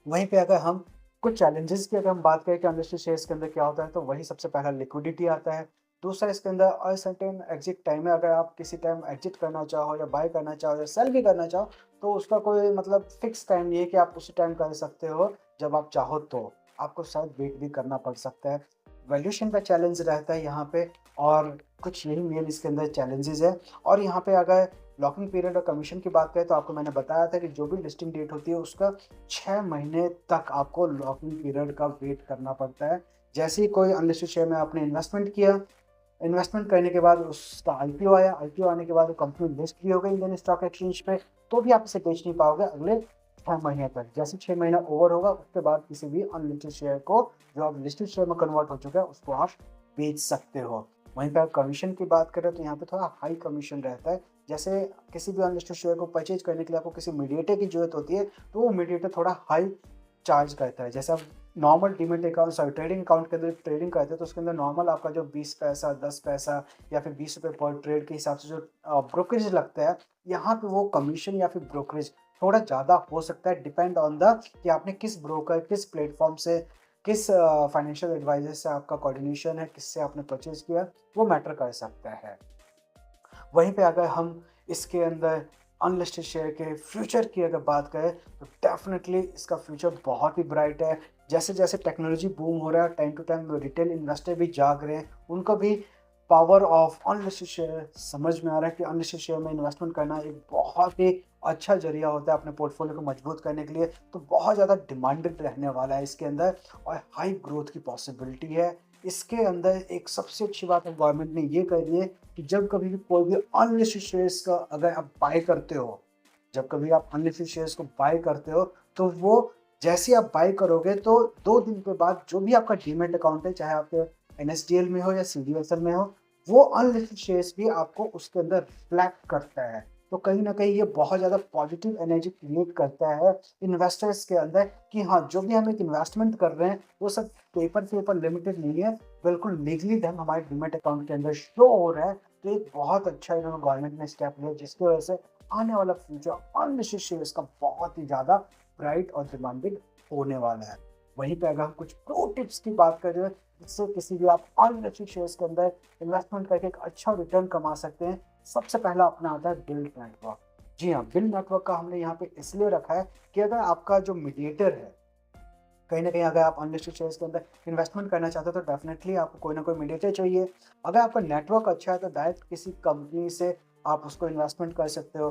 वहीं पे अगर हम कुछ चैलेंजेस की अगर हम बात करें कि अनलिस्टेड शेयर्स के अंदर क्या होता है, तो वही सबसे पहला लिक्विडिटी आता है। दूसरा इसके अंदर अनसर्टेन एग्जिट टाइम है। अगर आप किसी टाइम एग्जिट करना चाहो या बाय करना चाहो या सेल भी करना चाहो, तो उसका कोई मतलब फिक्स टाइम नहीं है कि आप उसी टाइम कर सकते हो जब आप चाहो, तो आपको शायद वेट भी करना पड़ सकता है। वैल्यूएशन का चैलेंज रहता है यहाँ पे, और कुछ यही मेन इसके अंदर चैलेंजेस है। और यहाँ पे अगर लॉकिंग पीरियड और कमीशन की बात करें, तो आपको मैंने बताया था कि जो भी लिस्टिंग डेट होती है उसका 6 महीने तक आपको लॉकिंग पीरियड का वेट करना पड़ता है। जैसे ही कोई अनलिस्टेड शेयर में आपने इन्वेस्टमेंट किया, इन्वेस्टमेंट करने के बाद उसका आईपीओ आया, आईपीओ आने के बाद वो कंपनी लिस्ट भी हो गई इंडियन स्टॉक एक्सचेंज पे, तो भी आप इसे बेच नहीं पाओगे अगले 6 महीने तक। जैसे 6 महीना ओवर होगा उसके बाद किसी भी अनलिस्टेड शेयर को, जो अब लिस्टेड शेयर में कन्वर्ट हो चुका है, उसको आप बेच सकते हो। वहीं पर कमीशन की बात करें तो यहाँ पे थोड़ा हाई कमीशन रहता है। जैसे किसी भी अनलिस्टेड शेयर को परचेज करने के लिए आपको किसी मीडिएटर की जरूरत होती है, तो वो मीडिएटर थोड़ा हाई चार्ज करता है। जैसे आप normal demat account, sorry trading account के अंदर ट्रेडिंग करते हैं, तो उसके अंदर नॉर्मल आपका जो 20 पैसा, 10 पैसा या फिर 20 रुपये पर ट्रेड के हिसाब से जो ब्रोकरेज लगता है, यहाँ पे वो कमीशन या फिर ब्रोकरेज थोड़ा ज़्यादा हो सकता है, डिपेंड ऑन द कि आपने किस ब्रोकर, किस प्लेटफॉर्म से, किस फाइनेंशियल एडवाइजर से आपका कोऑर्डिनेशन है, किससे आपने परचेज किया, वो मैटर कर सकता है। वहीं पे अगर हम इसके अंदर अनलिस्टेड शेयर के फ्यूचर की अगर बात करें, तो डेफिनेटली इसका फ्यूचर बहुत ही ब्राइट है। जैसे जैसे टेक्नोलॉजी बूम हो रहा है, time to time retail investor भी जाग रहे हैं, उनको भी पावर ऑफ अनलिस्टेड शेयर समझ में आ रहा है कि अनलिस्टेड शेयर में इन्वेस्टमेंट करना एक बहुत ही अच्छा जरिया होता है अपने पोर्टफोलियो को मजबूत करने के लिए। तो बहुत ज़्यादा डिमांडेड रहने वाला है इसके अंदर, और हाई ग्रोथ की पॉसिबिलिटी है। इसके अंदर एक सबसे अच्छी बात है गवर्नमेंट ने ये करी है कि जब कभी भी कोई भी अनलिस्टेड शेयर्स का अगर आप बाय करते हो, जब कभी आप अनलिस्टेड शेयर्स को बाय करते हो, तो वो जैसे ही आप बाय करोगे तो 2 दिन के बाद जो भी आपका डीमैट अकाउंट है, चाहे आपके एनएसडीएल में हो या सीडीएसएल में हो, वो अनलिस्टेड शेयर्स भी आपको उसके अंदर रिफ्लेक्ट करता है। तो कहीं न कहीं ये बहुत ज़्यादा पॉजिटिव एनर्जी क्रिएट करता है इन्वेस्टर्स के अंदर कि हाँ, जो भी हम एक इन्वेस्टमेंट कर रहे हैं, वो सब पेपर के ऊपर लिमिटेड नहीं है, बिल्कुल लीगली ढंग हमारे डीमैट अकाउंट के अंदर शो हो रहा है। तो एक बहुत अच्छा इन्होंने गवर्नमेंट ने स्टेप लिया, जिसकी वजह से आने वाला फ्यूचर अनलिस्टेड शेयर्स का बहुत ही ज़्यादा ब्राइट और डिमांडेड होने वाला है। वहीं पे अगर हम कुछ प्रो टिप्स की बात करें, जिससे किसी भी आप अनलिस्टेड शेयर्स के अंदर इन्वेस्टमेंट करके एक अच्छा रिटर्न कमा सकते हैं, सबसे पहला अपना आता है बिल्ड नेटवर्क। जी हाँ, बिल्ड नेटवर्क का हमने यहाँ पे इसलिए रखा है कि अगर आपका जो मीडिएटर है, कहीं न कहीं अगर आप अनलिस्टेड शेयर्स के अंदर इन्वेस्टमेंट करना चाहते हो तो डेफिनेटली आपको कोई ना कोई मीडिएटर चाहिए। अगर आपका नेटवर्क अच्छा है तो डायरेक्ट किसी कंपनी से आप उसको इन्वेस्टमेंट कर सकते हो,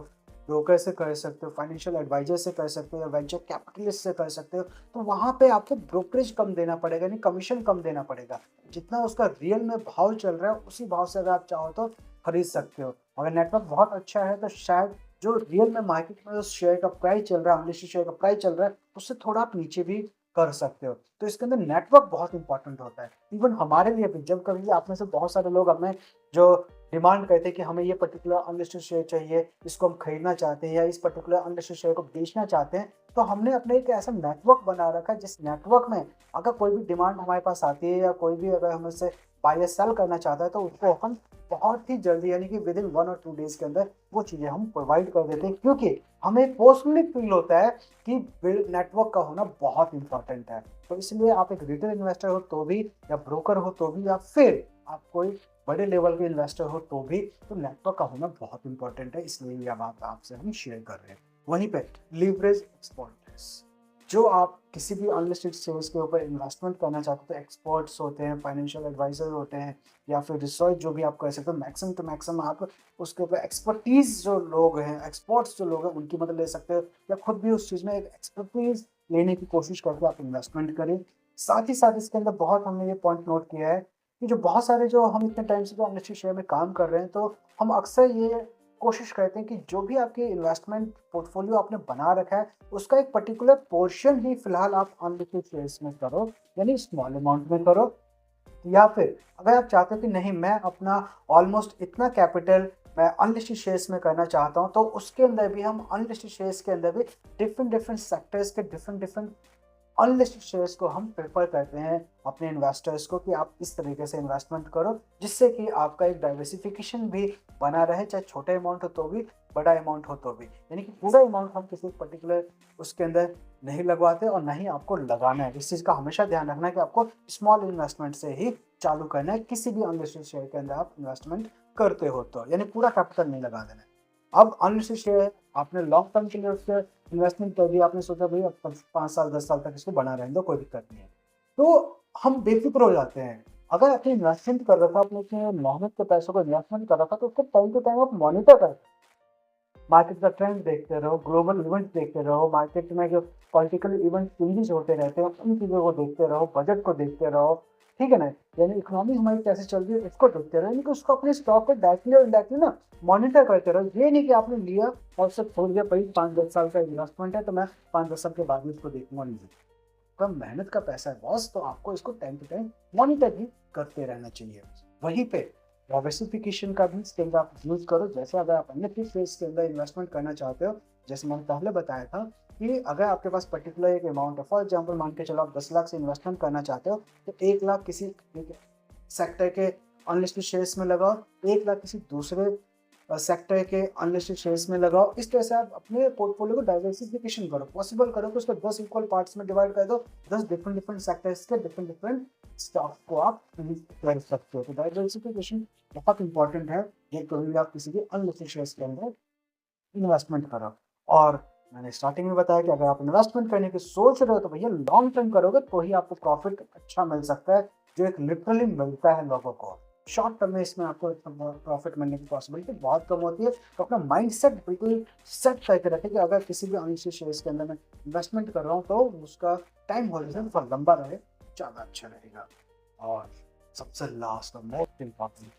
ब्रोकर से कर सकते हो, फाइनेंशियल एडवाइज़र से कर सकते हो या वेंचर कैपिटलिस्ट से कर सकते हो। तो वहाँ पे आपको ब्रोकरेज कम देना पड़ेगा, यानी कमीशन कम देना पड़ेगा। जितना उसका रियल में भाव चल रहा है, उसी भाव से अगर आप चाहो तो खरीद सकते हो। अगर नेटवर्क बहुत अच्छा है तो शायद जो रियल में मार्केट में उस शेयर का प्राइस चल रहा है, अनलिस्टेड शेयर का प्राइस चल रहा है, उससे थोड़ा आप नीचे भी कर सकते हो। तो इसके अंदर नेटवर्क बहुत इंपॉर्टेंट होता है। इवन हमारे लिए भी जब कभी आप में से बहुत सारे लोग हमें जो डिमांड करते हैं कि हमें ये पर्टिकुलर अनलिस्टेड शेयर चाहिए, इसको हम खरीदना चाहते हैं या इस पर्टिकुलर अनलिस्टेड शेयर को बेचना चाहते हैं, तो हमने अपने एक ऐसा नेटवर्क बना रखा है जिस नेटवर्क में अगर कोई भी डिमांड हमारे पास आती है या कोई भी अगर हमसे बाय या सेल करना चाहता है तो उसको हम बहुत ही जल्दी, यानी कि विदिन 1 और 2 डेज़ के अंदर वो चीज़ें हम प्रोवाइड कर देते हैं, क्योंकि हमें पर्सनली फील होता है कि बिल्ड नेटवर्क का होना बहुत इंपॉर्टेंट है। तो इसलिए आप एक रिटेल इन्वेस्टर हो तो भी, या ब्रोकर हो तो भी, या फिर आप कोई बड़े लेवल के इन्वेस्टर हो तो भी, तो नेटवर्क का होना बहुत इंपॉर्टेंट है, इसलिए ये बात आपसे हम शेयर कर रहे हैं। वहीं पे लीवरेज एक्सपर्ट्स, जो आप किसी भी अनलिस्टेड शेयर्स के ऊपर इन्वेस्टमेंट करना चाहते हो तो एक्सपर्ट्स होते हैं, फाइनेंशियल एडवाइजर होते हैं, या फिर रिसर्च जो भी आप कर सकते हो, मैक्सिमम टू मैक्सिमम आप उसके ऊपर एक्सपर्टीज जो लोग हैं, एक्सपर्ट्स जो लोग हैं, उनकी मदद ले सकते हो, या खुद भी उस चीज़ में एक एक्सपर्टीज लेने की कोशिश करके आप इन्वेस्टमेंट करें। साथ ही साथ इसके अंदर बहुत हमने ये पॉइंट नोट किया है कि जो बहुत सारे जो हम इतने टाइम से जो अनलिस्टेड शेयर में काम कर रहे हैं, तो हम अक्सर ये कोशिश करते हैं कि जो भी आपकी इन्वेस्टमेंट पोर्टफोलियो आपने बना रखा है, उसका एक पर्टिकुलर पोर्शन ही फिलहाल आप अनलिस्टेड शेयर्स में करो, यानी स्मॉल अमाउंट में करो। या फिर अगर आप चाहते हो कि नहीं, मैं अपना ऑलमोस्ट इतना कैपिटल मैं अनलिस्टेड शेयर्स में करना चाहता हूँ, तो उसके अंदर भी हम अनलिस्टेड शेयर्स के अंदर भी डिफरेंट डिफरेंट सेक्टर्स के डिफरेंट डिफरेंट अनलिस्टेड शेयर्स को हम प्रेफर करते हैं अपने इन्वेस्टर्स को कि आप इस तरीके से इन्वेस्टमेंट करो, जिससे कि आपका एक डाइवर्सिफिकेशन भी बना रहे, चाहे छोटे अमाउंट हो तो भी, बड़ा अमाउंट हो तो भी। यानी कि पूरा अमाउंट हम किसी पर्टिकुलर उसके अंदर नहीं लगवाते और ना ही आपको लगाना है। इस चीज़ का हमेशा ध्यान रखना है कि आपको स्मॉल इन्वेस्टमेंट से ही चालू करना है, किसी भी अनलिस्टेड शेयर के अंदर आप इन्वेस्टमेंट करते हो तो, यानी पूरा कैपिटल नहीं लगा देना है। अब अनलिस्टेड शेयर आपने लॉन्ग टर्म के लिए उससे इन्वेस्टमेंट कर दिया, आपने सोचा भाई अब 5 साल 10 साल तक इसको बना रहने दो, कोई दिक्कत नहीं है, तो हम बेफिक्र हो जाते हैं। अगर आपने इन्वेस्टमेंट कर रखा, आपने अपने मेहनत के पैसों को इन्वेस्टमेंट कर रखा, तो उसको टाइम टू टाइम आप मॉनिटर करें, मार्केट का ट्रेंड देखते रहो, ग्लोबल इवेंट्स देखते रहो, मार्केट में जो पॉलिटिकल इवेंट चेंजेस होते रहते हैं उन चीज़ों को देखते रहो, बजट को देखते रहो, ठीक है ना, यानी इकोनॉमी हमारी कैसे चल रही है इसको देखते रहो, यानी कि उसको अपने स्टॉक को डायरेक्टली और इनडायरेक्टली ना मॉनिटर करते रहो। ये नहीं कि आपने लिया और उससे छोड़ दिया, भाई 5-10 साल का इन्वेस्टमेंट है तो मैं 5-10 साल के बाद में इसको देखूंगा, नहीं। आपका मेहनत का पैसा है बॉस, तो आपको इसको टाइम टू टाइम मॉनिटर भी करते रहना चाहिए। वहीं पे डाइवर्सिफिकेशन का भी स्किल आप यूज करो। जैसे अगर आप अन्य फेज के अंदर इन्वेस्टमेंट करना चाहते हो, जैसे मैंने पहले बताया था कि अगर आपके पास पर्टिकुलर एक अमाउंट है, फॉर एग्जांपल मान के चलो आप 10 लाख से इन्वेस्टमेंट करना चाहते हो, तो 1 लाख किसी सेक्टर के अनलिस्टेड शेयर्स में लगाओ, 1 लाख किसी दूसरे सेक्टर के अनलिस्टेड शेयर्स में लगाओ। इस तरह से आप अपने पोर्टफोलियो को डाइवर्सिफिकेशन करो, पॉसिबल करो कि उसको 10 इक्वल पार्ट्स में डिवाइड कर दो, 10 डिफरेंट डिफरेंट सेक्टर्स के डिफरेंट डिफरेंट स्टॉक को आप कर सकते हो। तो डाइवर्सिफिकेशन बहुत इंपॉर्टेंट है, ये कभी भी आप किसी भी अनलिस्टेड शेयर्स के अंदर इन्वेस्टमेंट करो। और मैंने स्टार्टिंग में बताया कि अगर आप इन्वेस्टमेंट करने की सोच रहे हो तो भैया लॉन्ग टर्म करोगे तो ही आपको प्रॉफिट अच्छा मिल सकता है, जो एक लिटरली मिलता है लोगों को। शॉर्ट टर्म में इसमें आपको प्रॉफिट मिलने की पॉसिबिलिटी बहुत कम होती है। तो अपना माइंडसेट बिल्कुल सेट करके रखें कि अगर किसी भी अनलिस्टेड शेयर्स के अंदर मैं इन्वेस्टमेंट कर रहा हूँ तो उसका टाइम होरिजन थोड़ा लंबा रहे, ज़्यादा अच्छा रहेगा। और सबसे लास्ट और मोस्ट इम्पॉर्टेंट,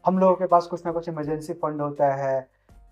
हम लोगों के पास कुछ ना कुछ इमरजेंसी फंड होता है,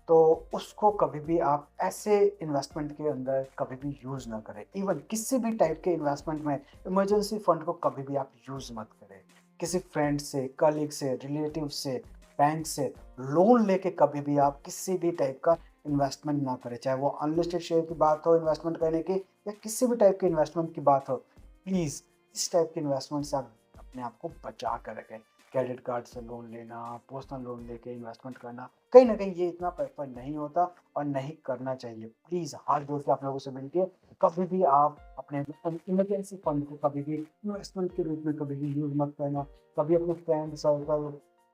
तो तो उसको कभी भी आप ऐसे इन्वेस्टमेंट के अंदर कभी भी यूज़ ना करें। इवन किसी भी टाइप के इन्वेस्टमेंट में इमरजेंसी फंड को कभी भी आप यूज़ मत करें। किसी फ्रेंड से, कलीग से, रिलेटिव से, बैंक से लोन लेके कभी भी आप किसी भी टाइप का इन्वेस्टमेंट ना करें। चाहे वो अनलिस्टेड शेयर की बात हो इन्वेस्टमेंट करने की या किसी भी टाइप के इन्वेस्टमेंट की बात हो। प्लीज़ इस टाइप के इन्वेस्टमेंट से आप अपने आप को बचा कर रखें। क्रेडिट कार्ड से लोन लेना, पर्सनल लोन लेके इन्वेस्टमेंट करना, कहीं न कहीं ये इतना प्रेफर नहीं होता और नहीं करना चाहिए। प्लीज़ हाथ जोड़ के आप लोगों से विनती है, कभी भी आप अपने इमरजेंसी फंड को कभी भी इन्वेस्टमेंट के रूप में कभी भी यूज़ मत करना। कभी अपने फ्रेंड सर्कल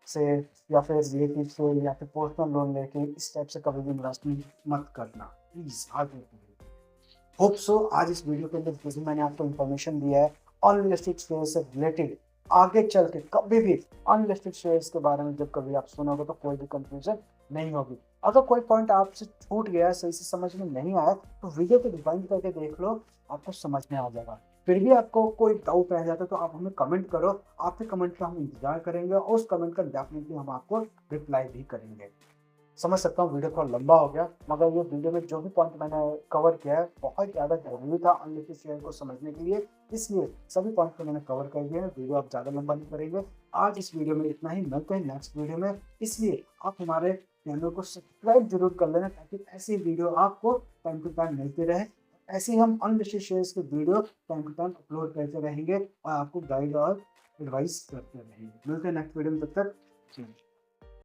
से या फिर रिलेटिव से या फिर पर्सनल लोन लेके इस टाइप से कभी भी इन्वेस्टमेंट मत करना। प्लीज़ हाथ जोड़ के विनती है। होप सो आज इस वीडियो के अंदर जो भी मैंने आपको इन्फॉर्मेशन दिया है अनलिस्टेड शेयर से रिलेटेड, आगे चल के कभी भी अनलिस्टेड शेयर्स के बारे में जब कभी आप सुनोगे तो कोई भी कंफ्यूजन नहीं होगी। अगर कोई पॉइंट आपसे छूट गया, सही से समझ में नहीं आया, तो वीडियो को रिवाइंड करके देख लो, आपको समझ में आ जाएगा। फिर भी आपको कोई डाउट रह जाता है तो आप हमें कमेंट करो, आपके कमेंट का हम इंतजार करेंगे और उस कमेंट का डेफिनेटली हम आपको रिप्लाई भी करेंगे। समझ सकता हूँ वीडियो थोड़ा लंबा हो गया, मगर ये वीडियो में जो भी पॉइंट मैंने कवर किया है बहुत ज़्यादा ज़रूरी था अनलिस्टेड शेयर को समझने के लिए, इसलिए सभी पॉइंट को मैंने कवर कर दिया है। वीडियो आप ज़्यादा लंबा नहीं करेंगे। आज इस वीडियो में इतना ही, मिलते हैं नेक्स्ट वीडियो में। इसलिए आप हमारे चैनल को सब्सक्राइब जरूर कर लेना ताकि ऐसी वीडियो आपको टाइम टू टाइम मिलती रहे। ऐसे ही हम अनलिस्टेड शेयर्स के video time to time upload करते रहेंगे और आपको गाइड और एडवाइस करते रहेंगे। मिलते हैं नेक्स्ट वीडियो में, तब तक।